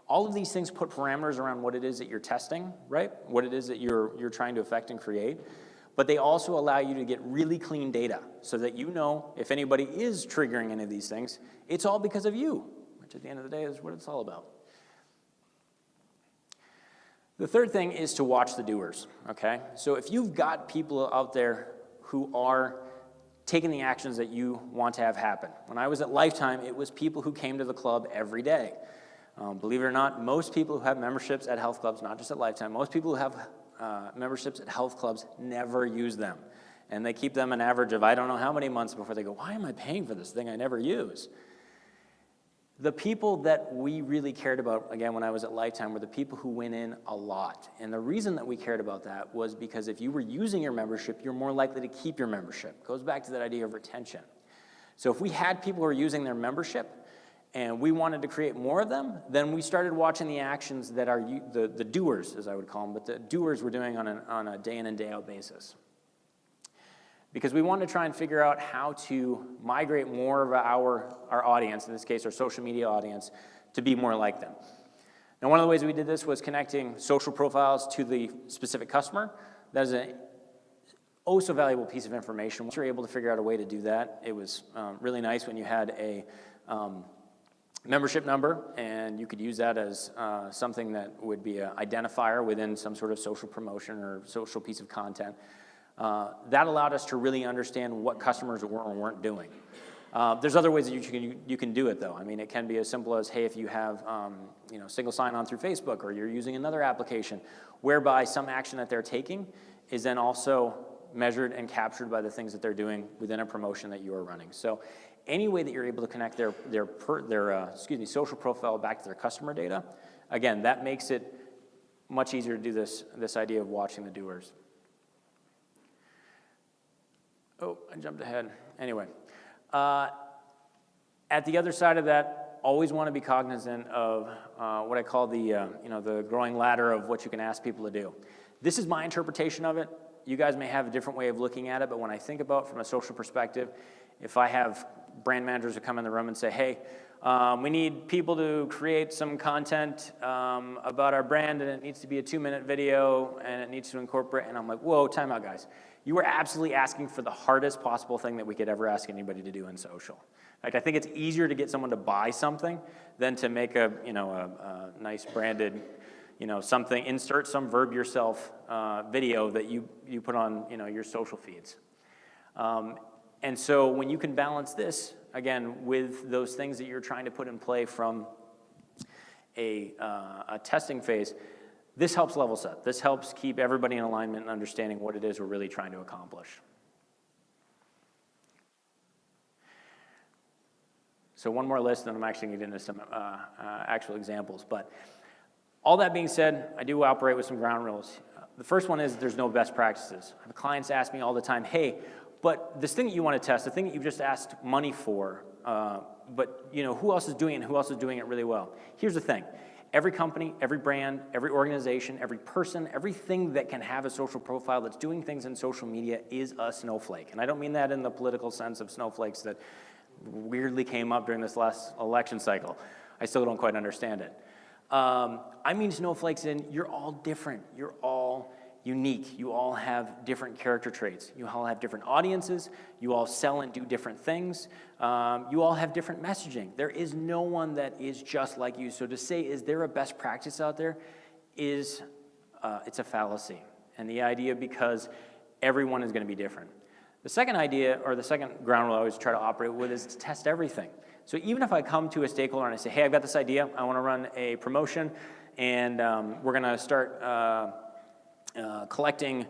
All of these things put parameters around what it is that you're testing, right? What it is that you're trying to affect and create. But they also allow you to get really clean data so that if anybody is triggering any of these things, it's all because of you, which at the end of the day is what it's all about. The third thing is to watch the doers, okay? So if you've got people out there who are taking the actions that you want to have happen. When I was at Lifetime, it was people who came to the club every day. Believe it or not, most people who have memberships at health clubs, not just at Lifetime, most people who have memberships at health clubs never use them. And they keep them an average of I don't know how many months before they go, why am I paying for this thing I never use? The people that we really cared about, again, when I was at Lifetime, were the people who went in a lot. And the reason that we cared about that was because if you were using your membership, you're more likely to keep your membership. It goes back to that idea of retention. So if we had people who were using their membership and we wanted to create more of them, then we started watching the actions that are the doers, as I would call them, but the doers were doing on a day in and day out basis. Because we wanted to try and figure out how to migrate more of our audience, in this case our social media audience, to be more like them. Now, one of the ways we did this was connecting social profiles to the specific customer. That is an oh so valuable piece of information. Once you're able to figure out a way to do that, it was really nice when you had a membership number, and you could use that as something that would be an identifier within some sort of social promotion or social piece of content. That allowed us to really understand what customers were or weren't doing. There's other ways that you can do it, though. I mean, it can be as simple as, hey, if you have single sign-on through Facebook, or you're using another application, whereby some action that they're taking is then also measured and captured by the things that they're doing within a promotion that you are running. So any way that you're able to connect their social profile back to their customer data, again, that makes it much easier to do this idea of watching the doers. Oh, I jumped ahead. Anyway, at the other side of that, always want to be cognizant of what I call the growing ladder of what you can ask people to do. This is my interpretation of it. You guys may have a different way of looking at it, but when I think about from a social perspective, if I have brand managers who come in the room and say, hey, we need people to create some content about our brand, and it needs to be a 2-minute video, and it needs to incorporate, and I'm like, whoa, time out, guys. You are absolutely asking for the hardest possible thing that we could ever ask anybody to do in social. Like, I think it's easier to get someone to buy something than to make a nice branded, something, insert some verb yourself video that you put on, your social feeds. And so when you can balance this, again, with those things that you're trying to put in play from a testing phase, this helps level set. This helps keep everybody in alignment and understanding what it is we're really trying to accomplish. So one more list, and I'm actually going to get into some actual examples. But all that being said, I do operate with some ground rules. The first one is there's no best practices. Clients ask me all the time, hey, but this thing that you want to test, the thing that you've just asked money for, but who else is doing it and who else is doing it really well? Here's the thing. Every company, every brand, every organization, every person, everything that can have a social profile that's doing things in social media is a snowflake. And I don't mean that in the political sense of snowflakes that weirdly came up during this last election cycle. I still don't quite understand it. I mean snowflakes in you're all different. You're all unique. You all have different character traits. You all have different audiences. You all sell and do different things. You all have different messaging. There is no one that is just like you. So to say, is there a best practice out there, it's a fallacy. And the idea, because everyone is going to be different. The second idea, or the second ground rule I always try to operate with, is to test everything. So even if I come to a stakeholder and I say, hey, I've got this idea, I want to run a promotion, and we're going to start collecting,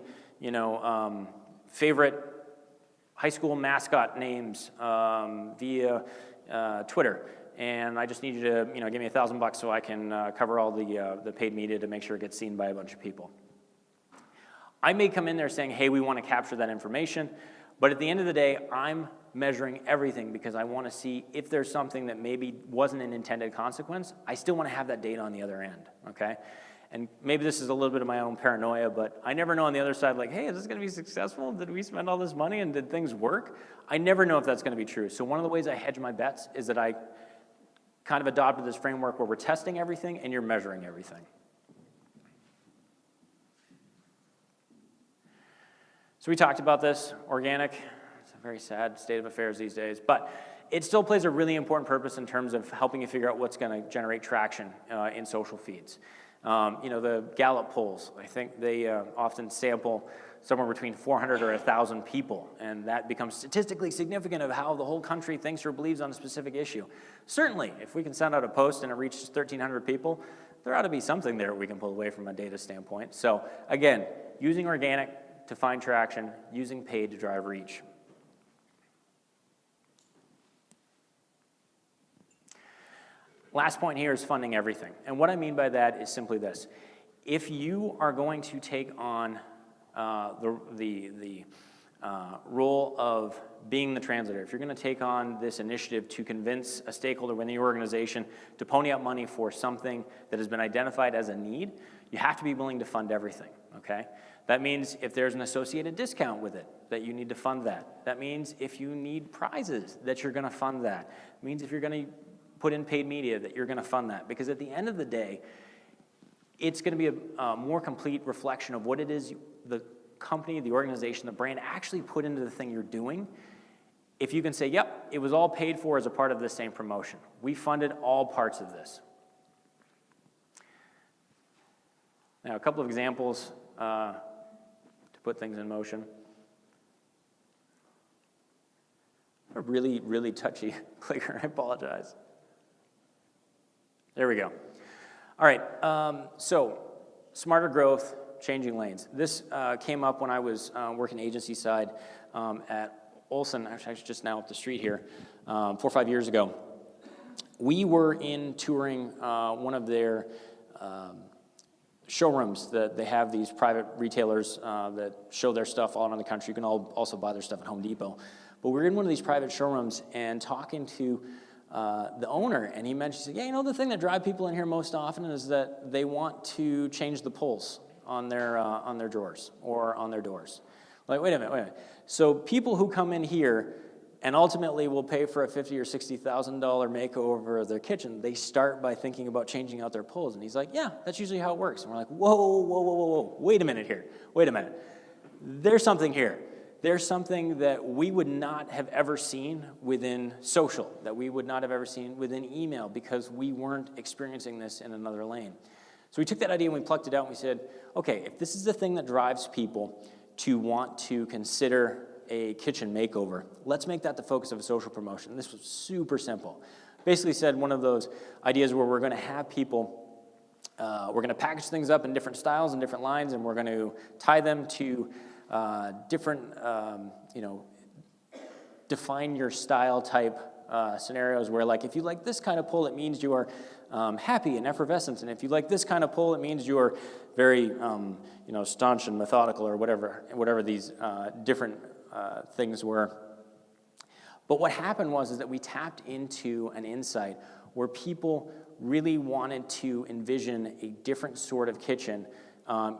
favorite high school mascot names via Twitter, and I just need you to, give me $1,000 so I can cover all the paid media to make sure it gets seen by a bunch of people. I may come in there saying, hey, we want to capture that information, but at the end of the day, I'm measuring everything because I want to see if there's something that maybe wasn't an intended consequence. I still want to have that data on the other end, okay? And maybe this is a little bit of my own paranoia, but I never know on the other side, like, hey, is this going to be successful? Did we spend all this money and did things work? I never know if that's going to be true. So one of the ways I hedge my bets is that I kind of adopted this framework where we're testing everything and you're measuring everything. So we talked about this, organic. It's a very sad state of affairs these days. But it still plays a really important purpose in terms of helping you figure out what's going to generate traction in social feeds. The Gallup polls, I think they often sample somewhere between 400 or 1,000 people, and that becomes statistically significant of how the whole country thinks or believes on a specific issue. Certainly, if we can send out a post and it reaches 1,300 people, there ought to be something there we can pull away from a data standpoint. So again, using organic to find traction, using paid to drive reach. Last point here is funding everything. And what I mean by that is simply this. If you are going to take on the role of being the translator, if you're going to take on this initiative to convince a stakeholder within your organization to pony up money for something that has been identified as a need, you have to be willing to fund everything, okay? That means if there's an associated discount with it, that you need to fund that. That means if you need prizes, that you're going to fund that. It means if you're going to put in paid media, that you're going to fund that. Because at the end of the day, it's going to be a more complete reflection of what it is the company, the organization, the brand actually put into the thing you're doing. If you can say, yep, it was all paid for as a part of this same promotion. We funded all parts of this. Now, a couple of examples to put things in motion. A really, really touchy clicker, I apologize. There we go. All right, so smarter growth, changing lanes. This came up when I was working agency side at Olson, actually just now up the street here, 4 or 5 years ago. We were in touring one of their showrooms that they have these private retailers that show their stuff all around the country. You can also buy their stuff at Home Depot. But we were in one of these private showrooms and talking to the owner, and he mentioned, he said, yeah, the thing that drives people in here most often is that they want to change the pulls on their drawers or on their doors. Like, wait a minute. So people who come in here and ultimately will pay for a $50,000 or $60,000 makeover of their kitchen, they start by thinking about changing out their pulls. And he's like, yeah, that's usually how it works. And we're like, whoa, wait a minute here. Wait a minute. There's something here. There's something that we would not have ever seen within social, that we would not have ever seen within email, because we weren't experiencing this in another lane. So we took that idea and we plucked it out and we said, okay, if this is the thing that drives people to want to consider a kitchen makeover, let's make that the focus of a social promotion. This was super simple. Basically said one of those ideas where we're going to have people, we're going to package things up in different styles and different lines, and we're going to tie them to different, define your style type scenarios where, like, if you like this kind of pull, it means you are happy and effervescent, and if you like this kind of pull, it means you are very, staunch and methodical, or whatever these different things were. But what happened was that we tapped into an insight where people really wanted to envision a different sort of kitchen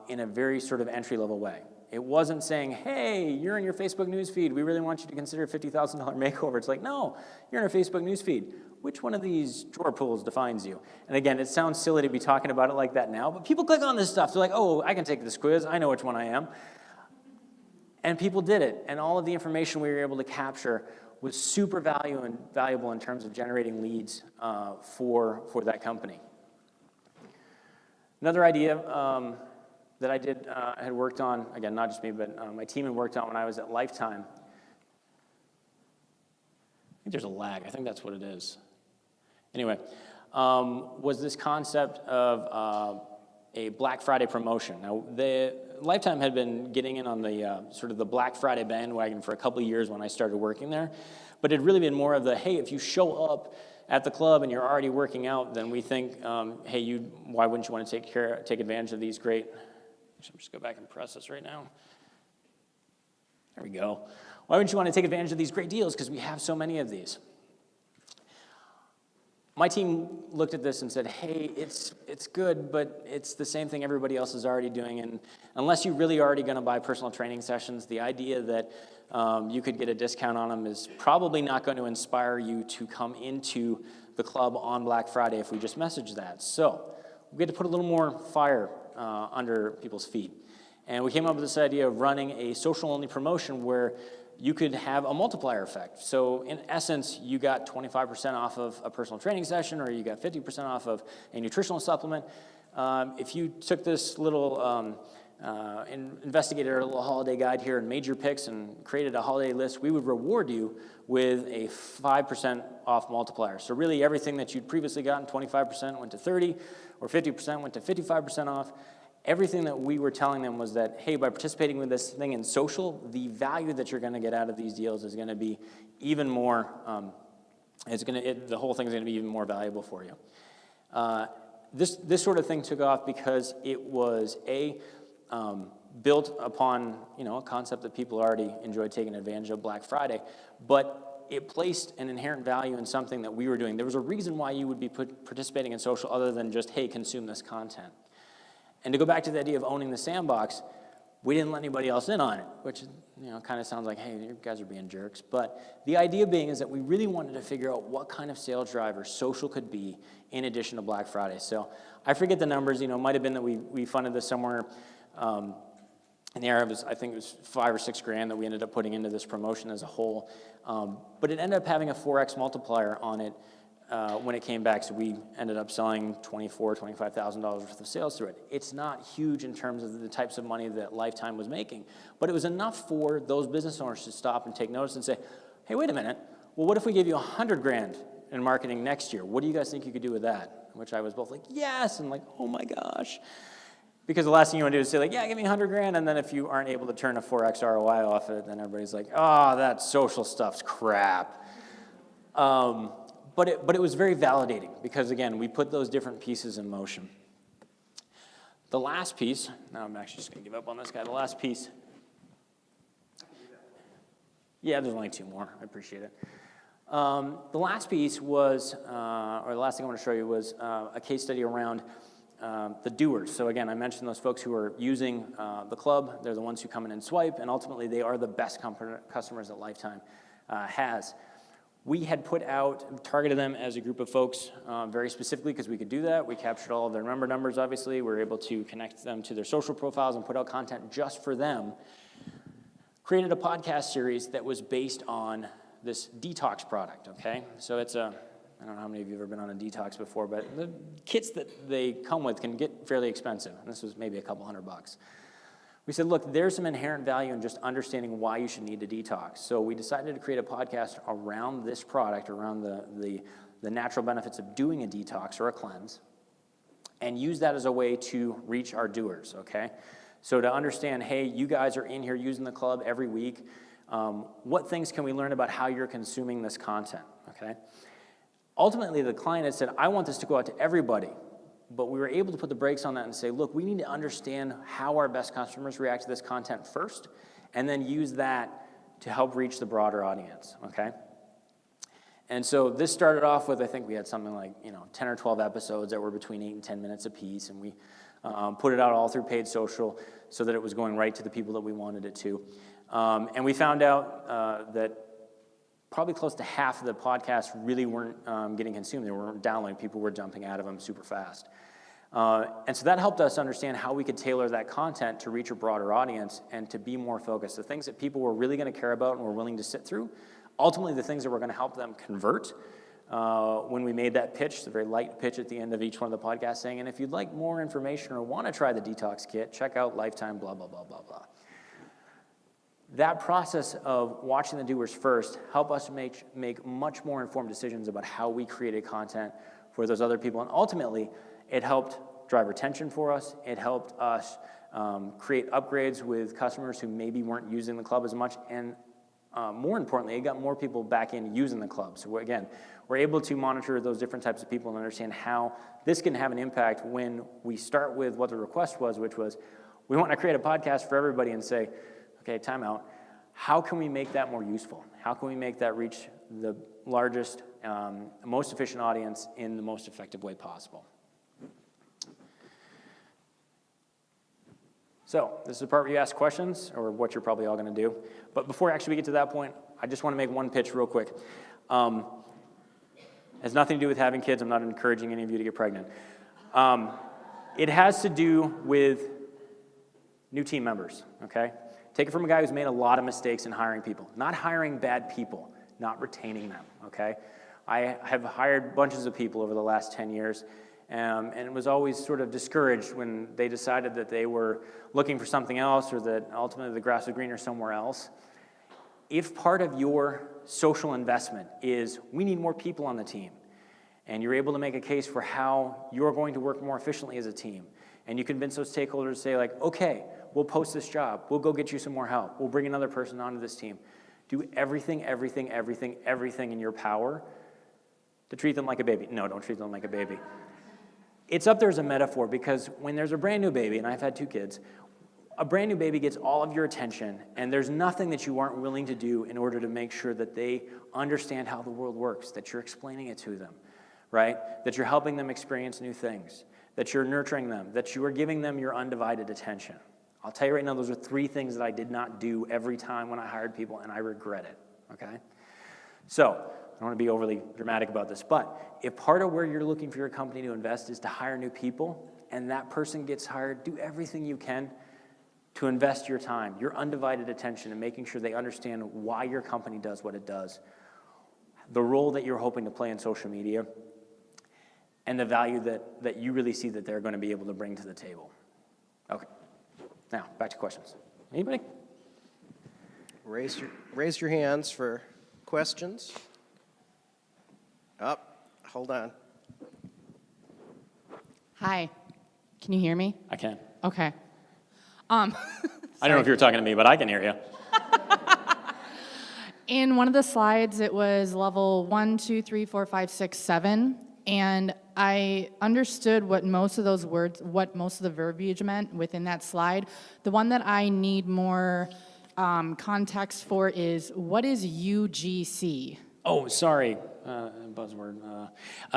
in a very sort of entry-level way. It wasn't saying, hey, you're in your Facebook newsfeed, we really want you to consider a $50,000 makeover. It's like, no, you're in our Facebook newsfeed. Which one of these drawer pulls defines you? And again, it sounds silly to be talking about it like that now, but people click on this stuff. They're like, oh, I can take this quiz. I know which one I am. And people did it. And all of the information we were able to capture was super valuable in terms of generating leads for that company. Another idea that I had worked on, again, not just me, but my team had worked on when I was at Lifetime. I think there's a lag. I think that's what it is. Anyway, was this concept of a Black Friday promotion. Now, Lifetime had been getting in on the sort of the Black Friday bandwagon for a couple of years when I started working there, but it had really been more of the, hey, if you show up at the club and you're already working out, then we think, hey, why wouldn't you want to take advantage of these great... Actually, just go back and press this right now. There we go. Why wouldn't you want to take advantage of these great deals? Because we have so many of these. My team looked at this and said, hey, it's good, but it's the same thing everybody else is already doing. And unless you're really already going to buy personal training sessions, the idea that you could get a discount on them is probably not going to inspire you to come into the club on Black Friday if we just message that. So we had to put a little more fire under people's feet. And we came up with this idea of running a social-only promotion where you could have a multiplier effect. So in essence, you got 25% off of a personal training session, or you got 50% off of a nutritional supplement. If you took this little, investigated our little holiday guide here and made your picks and created a holiday list, we would reward you with a 5% off multiplier. So really everything that you'd previously gotten, 25% went to 30, or 50% went to 55% off. Everything that we were telling them was that, hey, by participating with this thing in social, the value that you're going to get out of these deals is going to be even more, the whole thing is going to be even more valuable for you. This sort of thing took off because it was built upon a concept that people already enjoyed taking advantage of, Black Friday, but it placed an inherent value in something that we were doing. There was a reason why you would be participating in social other than just, hey, consume this content. And to go back to the idea of owning the sandbox, we didn't let anybody else in on it, which kind of sounds like, hey, you guys are being jerks. But the idea being is that we really wanted to figure out what kind of sales driver social could be in addition to Black Friday. So I forget the numbers. It might have been that we funded this somewhere in the area of, I think it was $5 or $6 grand that we ended up putting into this promotion as a whole. But it ended up having a 4x multiplier on it when it came back. So we ended up selling $24,000, $25,000 worth of sales through it. It's not huge in terms of the types of money that Lifetime was making, but it was enough for those business owners to stop and take notice and say, hey, wait a minute. Well, what if we gave you 100 grand in marketing next year? What do you guys think you could do with that? Which I was both like, yes, and like, oh my gosh. Because the last thing you want to do is say like, yeah, give me 100 grand, and then if you aren't able to turn a 4x ROI off it, then everybody's like, oh, that social stuff's crap. But it was very validating because, again, we put those different pieces in motion. The last piece, now I'm actually just going to give up on this guy. The last piece, yeah, there's only 2 more. I appreciate it. The last piece was, or the last thing I want to show you was a case study around the doers. So again, I mentioned those folks who are using the club. They're the ones who come in and swipe, and ultimately they are the best customers that Lifetime has. We had targeted them as a group of folks very specifically because we could do that. We captured all of their member numbers, obviously. We were able to connect them to their social profiles and put out content just for them. Created a podcast series that was based on this detox product, okay? So it's I don't know how many of you have ever been on a detox before, but the kits that they come with can get fairly expensive. And this was maybe a couple $100. We said, look, there's some inherent value in just understanding why you should need to detox. So we decided to create a podcast around this product, around the natural benefits of doing a detox or a cleanse, and use that as a way to reach our doers, okay? So to understand, hey, you guys are in here using the club every week. What things can we learn about how you're consuming this content, okay? Ultimately, the client had said, I want this to go out to everybody. But we were able to put the brakes on that and say, look, we need to understand how our best customers react to this content first, and then use that to help reach the broader audience, okay? And so this started off with, I think we had something like 10 or 12 episodes that were between 8 and 10 minutes apiece, and we put it out all through paid social so that it was going right to the people that we wanted it to. And we found out that probably close to half of the podcasts really weren't getting consumed. They weren't downloading. People were jumping out of them super fast. And so that helped us understand how we could tailor that content to reach a broader audience and to be more focused. The things that people were really going to care about and were willing to sit through, ultimately the things that were going to help them convert. When we made that pitch, the very light pitch at the end of each one of the podcasts saying, and if you'd like more information or want to try the detox kit, check out Lifetime, blah, blah, blah, blah, blah. That process of watching the doers first helped us make much more informed decisions about how we created content for those other people. And ultimately, it helped drive retention for us. It helped us create upgrades with customers who maybe weren't using the club as much. And more importantly, it got more people back in using the club. So again, we're able to monitor those different types of people and understand how this can have an impact when we start with what the request was, which was we want to create a podcast for everybody and say, okay, time out. How can we make that more useful? How can we make that reach the largest, most efficient audience in the most effective way possible? So this is the part where you ask questions, or what you're probably all going to do. But before actually we get to that point, I just want to make one pitch real quick. It has nothing to do with having kids. I'm not encouraging any of you to get pregnant. It has to do with new team members, okay? Take it from a guy who's made a lot of mistakes in hiring people. Not hiring bad people, not retaining them, okay? I have hired bunches of people over the last 10 years, and was always sort of discouraged when they decided that they were looking for something else or that ultimately the grass was greener somewhere else. If part of your social investment is we need more people on the team, and you're able to make a case for how you're going to work more efficiently as a team, and you convince those stakeholders to say like, okay, we'll post this job, we'll go get you some more help, we'll bring another person onto this team. Do everything in your power to treat them like a baby. No, don't treat them like a baby. It's up there as a metaphor because when there's a brand new baby, and I've had 2 kids, a brand new baby gets all of your attention, and there's nothing that you aren't willing to do in order to make sure that they understand how the world works, that you're explaining it to them, right? That you're helping them experience new things, that you're nurturing them, that you are giving them your undivided attention. I'll tell you right now, those are 3 things that I did not do every time when I hired people, and I regret it, okay? So, I don't want to be overly dramatic about this, but if part of where you're looking for your company to invest is to hire new people, and that person gets hired, do everything you can to invest your time, your undivided attention, in making sure they understand why your company does what it does, the role that you're hoping to play in social media, and the value that you really see that they're going to be able to bring to the table. Okay. Now, back to questions. Anybody? Raise your hands for questions. Hold on. Hi, can you hear me? I can. Okay. I don't know if you were talking to me, but I can hear you. In one of the slides, it was level 1, 2, 3, 4, 5, 6, 7, and I understood what most of those words, what most of the verbiage meant within that slide. The one that I need more context for is, what is UGC? Oh, sorry, buzzword.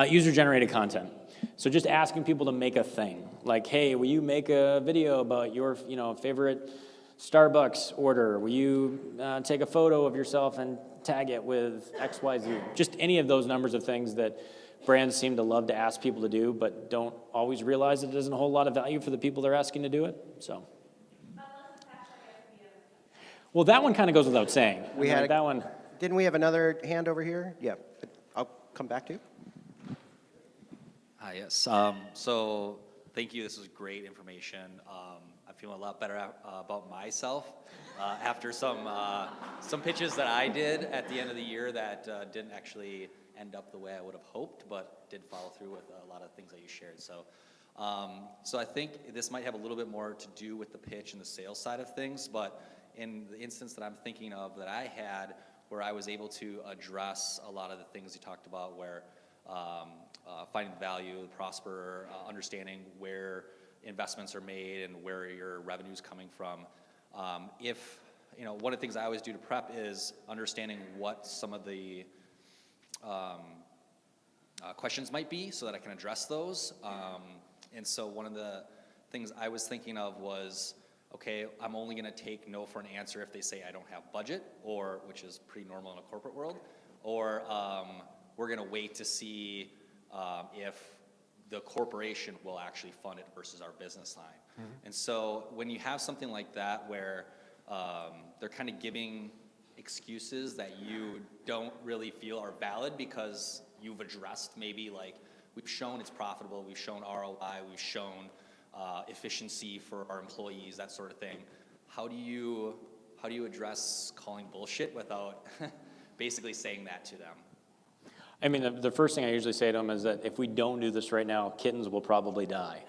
User-generated content. So just asking people to make a thing. Like, hey, will you make a video about your, favorite Starbucks order? Will you take a photo of yourself and tag it with XYZ? Just any of those numbers of things that brands seem to love to ask people to do, but don't always realize that it doesn't hold a lot of value for the people they're asking to do it. So. Well, that one kind of goes without saying. We had that one. Didn't we have another hand over here? Yeah, I'll come back to you. Hi, yes. So thank you. This was great information. I feel a lot better about myself after some pitches that I did at the end of the year that didn't actually end up the way I would have hoped, but did follow through with a lot of things that you shared. So I think this might have a little bit more to do with the pitch and the sales side of things, but in the instance that I'm thinking of that I had, where I was able to address a lot of the things you talked about, where finding value, prosper, understanding where investments are made and where your revenue is coming from. One of the things I always do to prep is understanding what some of the questions might be so that I can address those. And so one of the things I was thinking of was, okay, I'm only going to take no for an answer if they say I don't have budget, or which is pretty normal in a corporate world, or we're going to wait to see if the corporation will actually fund it versus our business line. Mm-hmm. And so when you have something like that where they're kind of giving excuses that you don't really feel are valid because you've addressed maybe like we've shown it's profitable, we've shown ROI, we've shown efficiency for our employees, that sort of thing. How do you address calling bullshit without basically saying that to them? I mean, the first thing I usually say to them is that if we don't do this right now, kittens will probably die.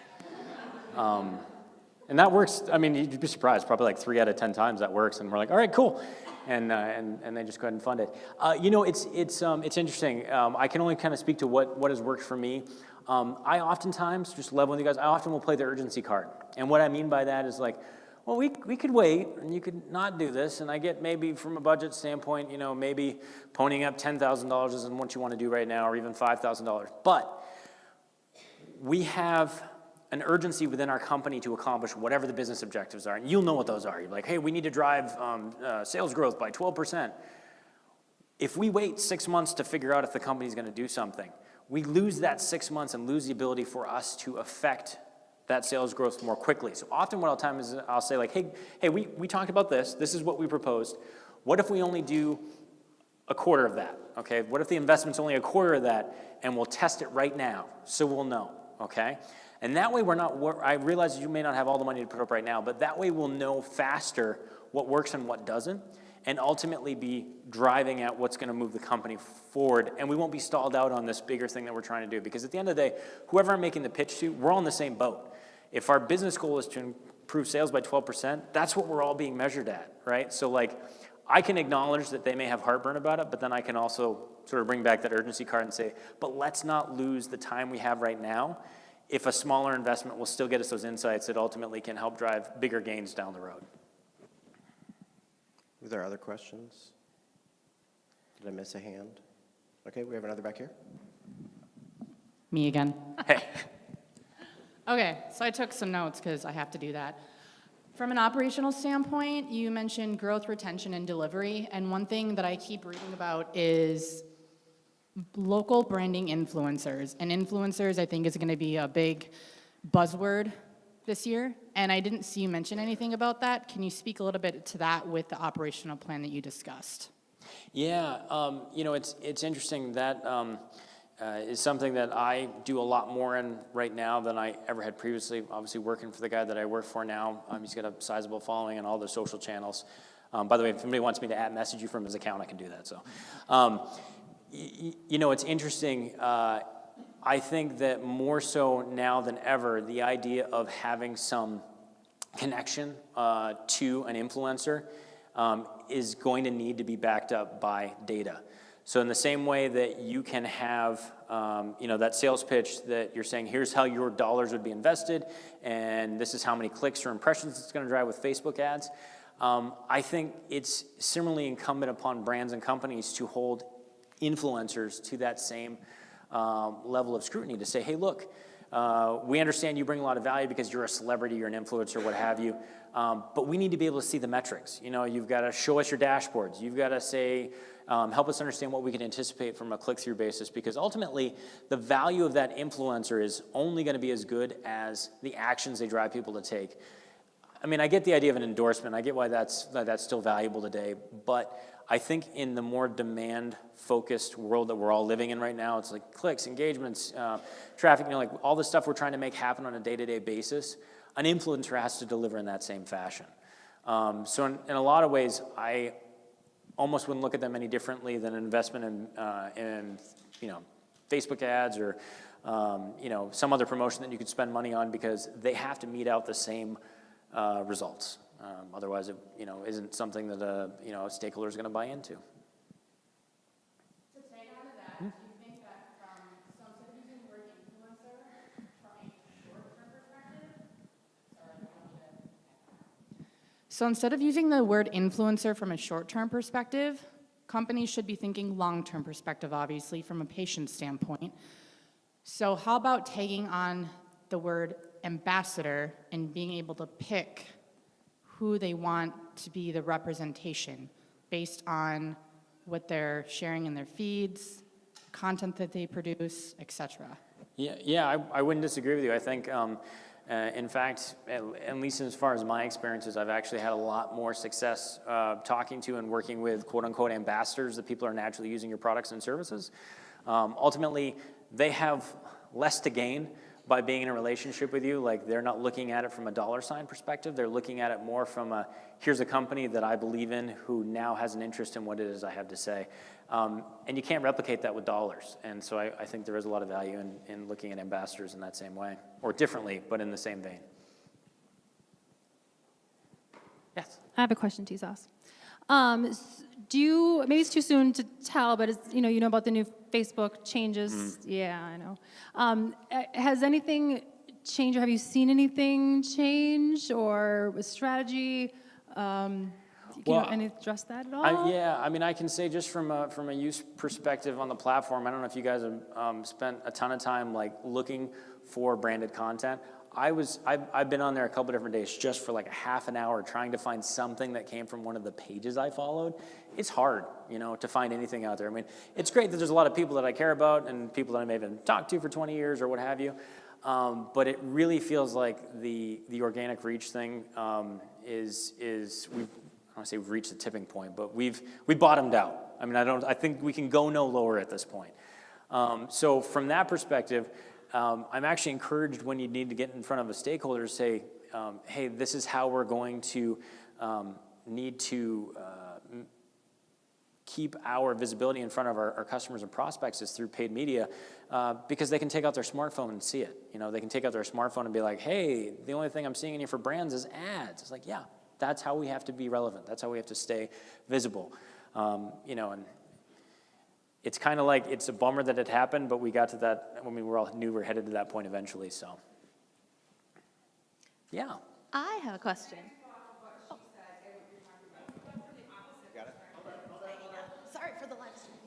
And that works. I mean, you'd be surprised. Probably like 3 out of 10 times that works, and we're like, all right, cool, and they just go ahead and fund it. It's interesting. I can only kind of speak to what has worked for me. I oftentimes, just level with you guys, I often will play the urgency card, and what I mean by that is like, well, we could wait, and you could not do this, and I get maybe from a budget standpoint, maybe ponying up $10,000 isn't what you want to do right now, or even $5,000, but we have an urgency within our company to accomplish whatever the business objectives are, and you'll know what those are. You're like, hey, we need to drive sales growth by 12%. If we wait 6 months to figure out if the company's going to do something, we lose that 6 months and lose the ability for us to affect that sales growth more quickly. So often what I'll say like, hey, we talked about this. This is what we proposed. What if we only do a quarter of that, okay? What if the investment's only a quarter of that, and we'll test it right now, so we'll know, okay? And that way I realize you may not have all the money to put up right now, but that way we'll know faster what works and what doesn't, and ultimately be driving at what's gonna move the company forward, and we won't be stalled out on this bigger thing that we're trying to do. Because at the end of the day, whoever I'm making the pitch to, we're all in the same boat. If our business goal is to improve sales by 12%, that's what we're all being measured at, right? So like, I can acknowledge that they may have heartburn about it, but then I can also sort of bring back that urgency card and say, but let's not lose the time we have right now if a smaller investment will still get us those insights that ultimately can help drive bigger gains down the road. Are there other questions? Did I miss a hand? Okay, we have another back here. Me again. Hey. Okay, so I took some notes because I have to do that. From an operational standpoint, you mentioned growth, retention, and delivery. And one thing that I keep reading about is local branding influencers. And influencers, I think, is going to be a big buzzword this year. And I didn't see you mention anything about that. Can you speak a little bit to that with the operational plan that you discussed? Yeah, it's interesting. That is something that I do a lot more in right now than I ever had previously. Obviously, working for the guy that I work for now, he's got a sizable following on all the social channels. By the way, if somebody wants me to message you from his account, I can do that. So, it's interesting. I think that more so now than ever, the idea of having some connection to an influencer is going to need to be backed up by data. So in the same way that you can have, that sales pitch that you're saying, here's how your dollars would be invested, and this is how many clicks or impressions it's going to drive with Facebook ads, I think it's similarly incumbent upon brands and companies to hold influencers to that same level of scrutiny, to say, hey, look, we understand you bring a lot of value because you're a celebrity, you're an influencer, what have you, but we need to be able to see the metrics. You've got to show us your dashboards. You've got to say, help us understand what we can anticipate from a click-through basis, because ultimately the value of that influencer is only going to be as good as the actions they drive people to take. I mean, I get the idea of an endorsement. I get why that's still valuable today, but I think in the more demand-focused world that we're all living in right now, it's like clicks, engagements, traffic, like all the stuff we're trying to make happen on a day-to-day basis, an influencer has to deliver in that same fashion. So in a lot of ways, I almost wouldn't look at them any differently than an investment in Facebook ads or some other promotion that you could spend money on, because they have to meet out the same results. Otherwise, it isn't something that a stakeholder is going to buy into. To tag on to that, do you think that so instead of using the word influencer from a short-term perspective, so instead of using the word influencer from a short-term perspective, companies should be thinking long-term perspective, obviously, from a patient standpoint. So how about tagging on the word ambassador and being able to pick who they want to be the representation based on what they're sharing in their feeds, content that they produce, etc. Yeah, I wouldn't disagree with you. I think, in fact, at least as far as my experiences, I've actually had a lot more success talking to and working with quote-unquote ambassadors, the people who are naturally using your products and services. Ultimately, they have less to gain by being in a relationship with you. Like, they're not looking at it from a dollar sign perspective. They're looking at it more from here's a company that I believe in who now has an interest in what it is I have to say. And you can't replicate that with dollars. And so I think there is a lot of value in looking at ambassadors in that same way, or differently, but in the same vein. Yes? I have a question, T-Sauce. Maybe it's too soon to tell, but you know about the new Facebook changes. Yeah, I know. Has anything changed, or have you seen anything change, or with strategy? Can you address that at all? I can say just from a use perspective on the platform, I don't know if you guys have spent a ton of time looking for branded content. I've been on there a couple different days just for like a half an hour trying to find something that came from one of the pages I followed. It's hard, to find anything out there. I mean, it's great that there's a lot of people that I care about and people that I may have talked to for 20 years or what have you. But it really feels like the organic reach thing is we've, I don't want to say we've reached the tipping point, but we bottomed out. I mean, I think we can go no lower at this point. So from that perspective, I'm actually encouraged when you need to get in front of a stakeholder to say, hey, this is how we're going to need to keep our visibility in front of our customers and prospects is through paid media, because they can take out their smartphone and see it. You know, they can take out their smartphone and be like, hey, the only thing I'm seeing in here for brands is ads. It's like, yeah, that's how we have to be relevant. That's how we have to stay visible. You know, and it's kind of like, it's a bummer that it happened, but we got to that when we were all knew we were headed to that point eventually, so. Yeah. I have a question. Sorry for the live stream.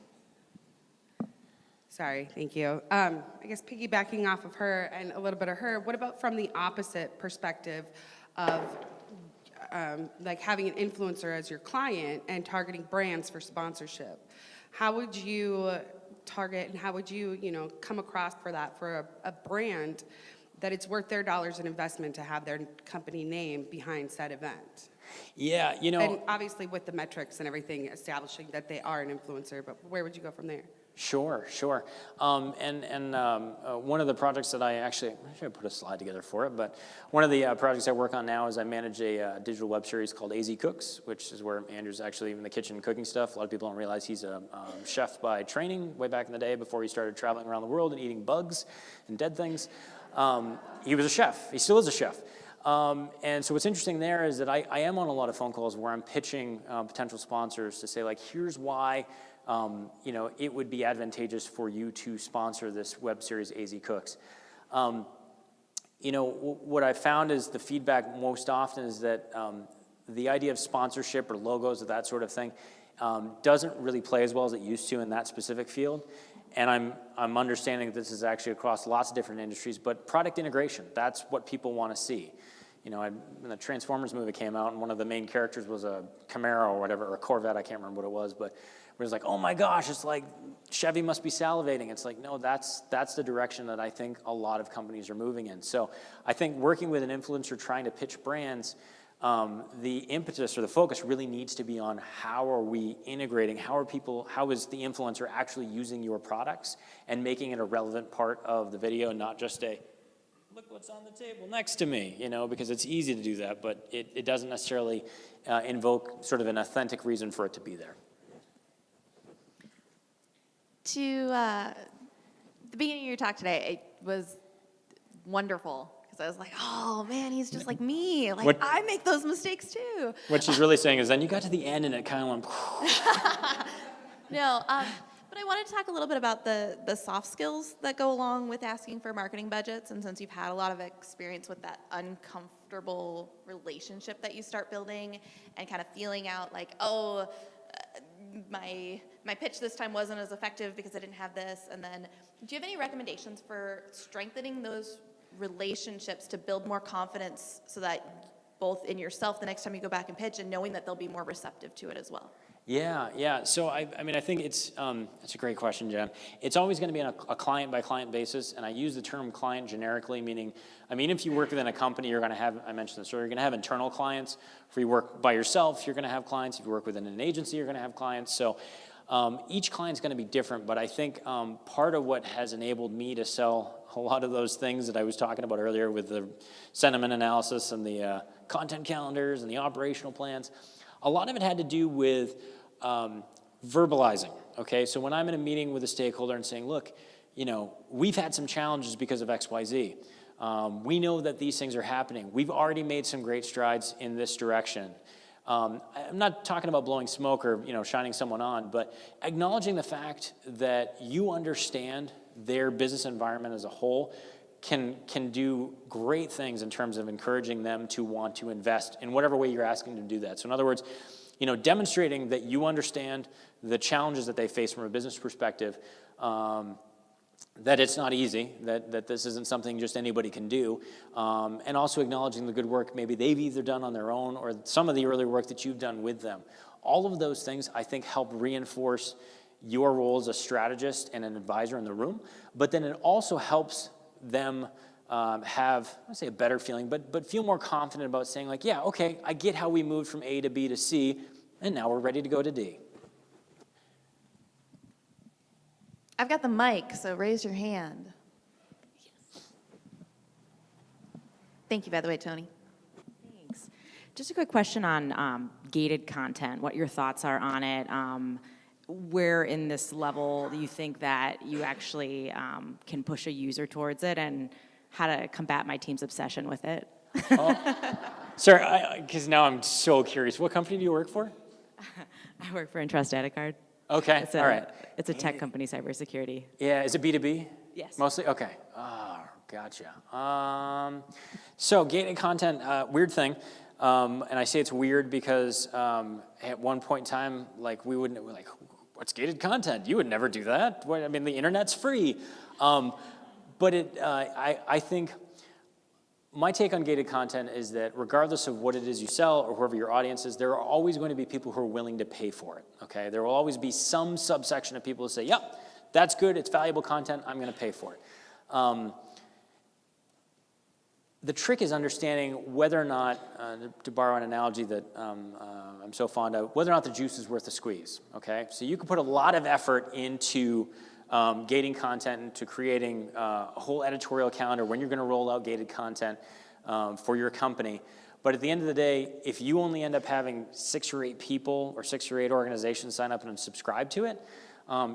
Sorry, thank you. I guess piggybacking off of her and a little bit of her, what about from the opposite perspective of like having an influencer as your client and targeting brands for sponsorship? How would you target and how would you, come across for that for a brand that it's worth their dollars and investment to have their company name behind said event? Yeah, you know. And obviously with the metrics and everything, establishing that they are an influencer, but where would you go from there? Sure. One of the projects that I should put a slide together for it, but one of the projects I work on now is I manage a digital web series called AZ Cooks, which is where Andrew's actually in the kitchen cooking stuff. A lot of people don't realize he's a chef by training way back in the day before he started traveling around the world and eating bugs and dead things. He was a chef. He still is a chef. And so what's interesting there is that I am on a lot of phone calls where I'm pitching potential sponsors to say, like, here's why it would be advantageous for you to sponsor this web series, AZ Cooks. What I found is the feedback most often is that the idea of sponsorship or logos or that sort of thing doesn't really play as well as it used to in that specific field. And I'm understanding that this is actually across lots of different industries, but product integration, that's what people want to see. When the Transformers movie came out and one of the main characters was a Camaro or whatever, or a Corvette, I can't remember what it was, but it was like, oh my gosh, it's like Chevy must be salivating. It's like, no, that's the direction that I think a lot of companies are moving in. So I think working with an influencer trying to pitch brands, the impetus or the focus really needs to be on how are we integrating, how is the influencer actually using your products and making it a relevant part of the video, not just a, look what's on the table next to me, because it's easy to do that, but it doesn't necessarily invoke sort of an authentic reason for it to be there. To the beginning of your talk today, it was wonderful. I was like, oh man, he's just like me. Like, I make those mistakes too. What she's really saying is then you got to the end and it kind of went. No, but I wanted to talk a little bit about the soft skills that go along with asking for marketing budgets. And since you've had a lot of experience with that uncomfortable relationship that you start building and kind of feeling out like, my pitch this time wasn't as effective because I didn't have this. And then do you have any recommendations for strengthening those relationships to build more confidence so that both in yourself the next time you go back and pitch and knowing that they'll be more receptive to it as well? Yeah. So I think it's a great question, Jen. It's always going to be on a client by client basis, and I use the term client generically, meaning, if you work within a company, you're going to have, I mentioned this earlier, you're going to have internal clients. If you work by yourself, you're going to have clients. If you work within an agency, you're going to have clients. So each client's going to be different, but I think part of what has enabled me to sell a lot of those things that I was talking about earlier with the sentiment analysis and the content calendars and the operational plans, a lot of it had to do with verbalizing, okay? So when I'm in a meeting with a stakeholder and saying, look, we've had some challenges because of X, Y, Z. We know that these things are happening. We've already made some great strides in this direction. I'm not talking about blowing smoke or shining someone on, but acknowledging the fact that you understand their business environment as a whole can do great things in terms of encouraging them to want to invest in whatever way you're asking them to do that. So in other words, demonstrating that you understand the challenges that they face from a business perspective, that it's not easy, that this isn't something just anybody can do, and also acknowledging the good work maybe they've either done on their own or some of the early work that you've done with them. All of those things, I think, help reinforce your role as a strategist and an advisor in the room, but then it also helps them have, I don't say a better feeling, but feel more confident about saying like, yeah, okay, I get how we moved from A to B to C, and now we're ready to go to D. I've got the mic, so raise your hand. Thank you, by the way, Tony. Thanks. Just a quick question on gated content, what your thoughts are on it, where in this level you think that you actually can push a user towards it, and how to combat my team's obsession with it. Sir, because now I'm so curious. What company do you work for? I work for Entrust Data Card. Okay, It's all right. It's a tech company, cybersecurity. Yeah, is it B2B? Yes. Mostly? Okay. Oh, gotcha. So gated content, weird thing. And I say it's weird because at one point in time, like we're like, what's gated content? You would never do that. What, I mean, the internet's free. But I think my take on gated content is that regardless of what it is you sell or whoever your audience is, there are always going to be people who are willing to pay for it, okay? There will always be some subsection of people who say, yep, that's good, it's valuable content, I'm going to pay for it. The trick is understanding whether or not, to borrow an analogy that I'm so fond of, whether or not the juice is worth the squeeze, okay? So you can put a lot of effort into gating content and to creating a whole editorial calendar when you're going to roll out gated content for your company. But at the end of the day, if you only end up having 6 or 8 people or 6 or 8 organizations sign up and subscribe to it,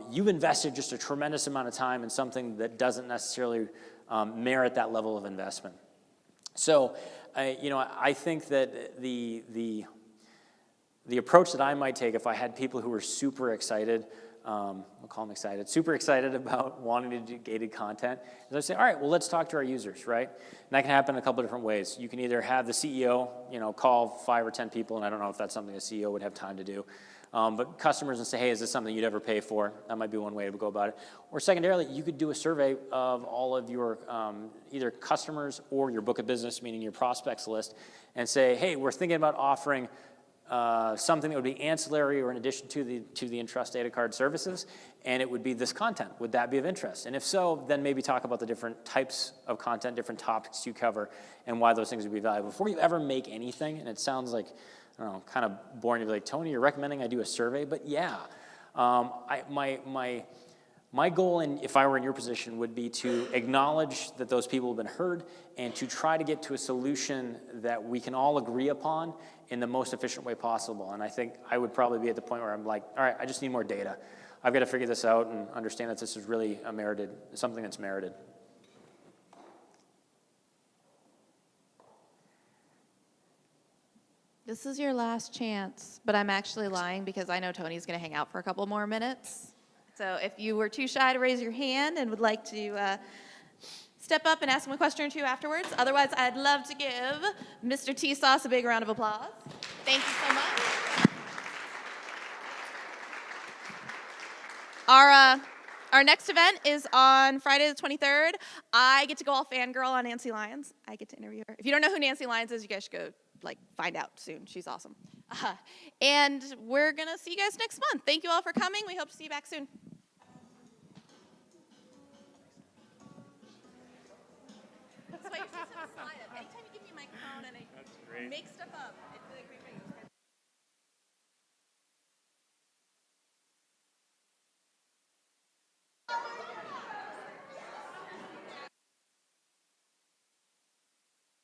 you've invested just a tremendous amount of time in something that doesn't necessarily merit that level of investment. So, I think that the approach that I might take if I had people who were super excited, we'll call them excited, super excited about wanting to do gated content, is I say, all right, well, let's talk to our users, right? And that can happen in a couple of different ways. You can either have the CEO, call 5 or 10 people, and I don't know if that's something a CEO would have time to do, but customers and say, hey, is this something you'd ever pay for? That might be one way to go about it. Or secondarily, you could do a survey of all of your either customers or your book of business, meaning your prospects list, and say, hey, we're thinking about offering something that would be ancillary or in addition to the Entrust Data Card services, and it would be this content. Would that be of interest? And if so, then maybe talk about the different types of content, different topics you cover, and why those things would be valuable. Before you ever make anything, and it sounds like, I don't know, kind of boring to be like, Tony, you're recommending I do a survey? But yeah, my goal, if I were in your position, would be to acknowledge that those people have been heard and to try to get to a solution that we can all agree upon in the most efficient way possible. And I think I would probably be at the point where I'm like, all right, I just need more data. I've got to figure this out and understand that this is really something that's merited. This is your last chance, but I'm actually lying because I know Tony's going to hang out for a couple more minutes. So if you were too shy to raise your hand and would like to step up and ask him a question or two afterwards. Otherwise, I'd love to give Mr. T-Sauce a big round of applause. Thank you so much. Our next event is on Friday the 23rd. I get to go all fangirl on Nancy Lyons. I get to interview her. If you don't know who Nancy Lyons is, you guys should go find out soon. She's awesome. And we're going to see you guys next month. Thank you all for coming. We hope to see you back soon. That's why you're supposed to have a slide up. Anytime you give me a microphone and I make stuff up.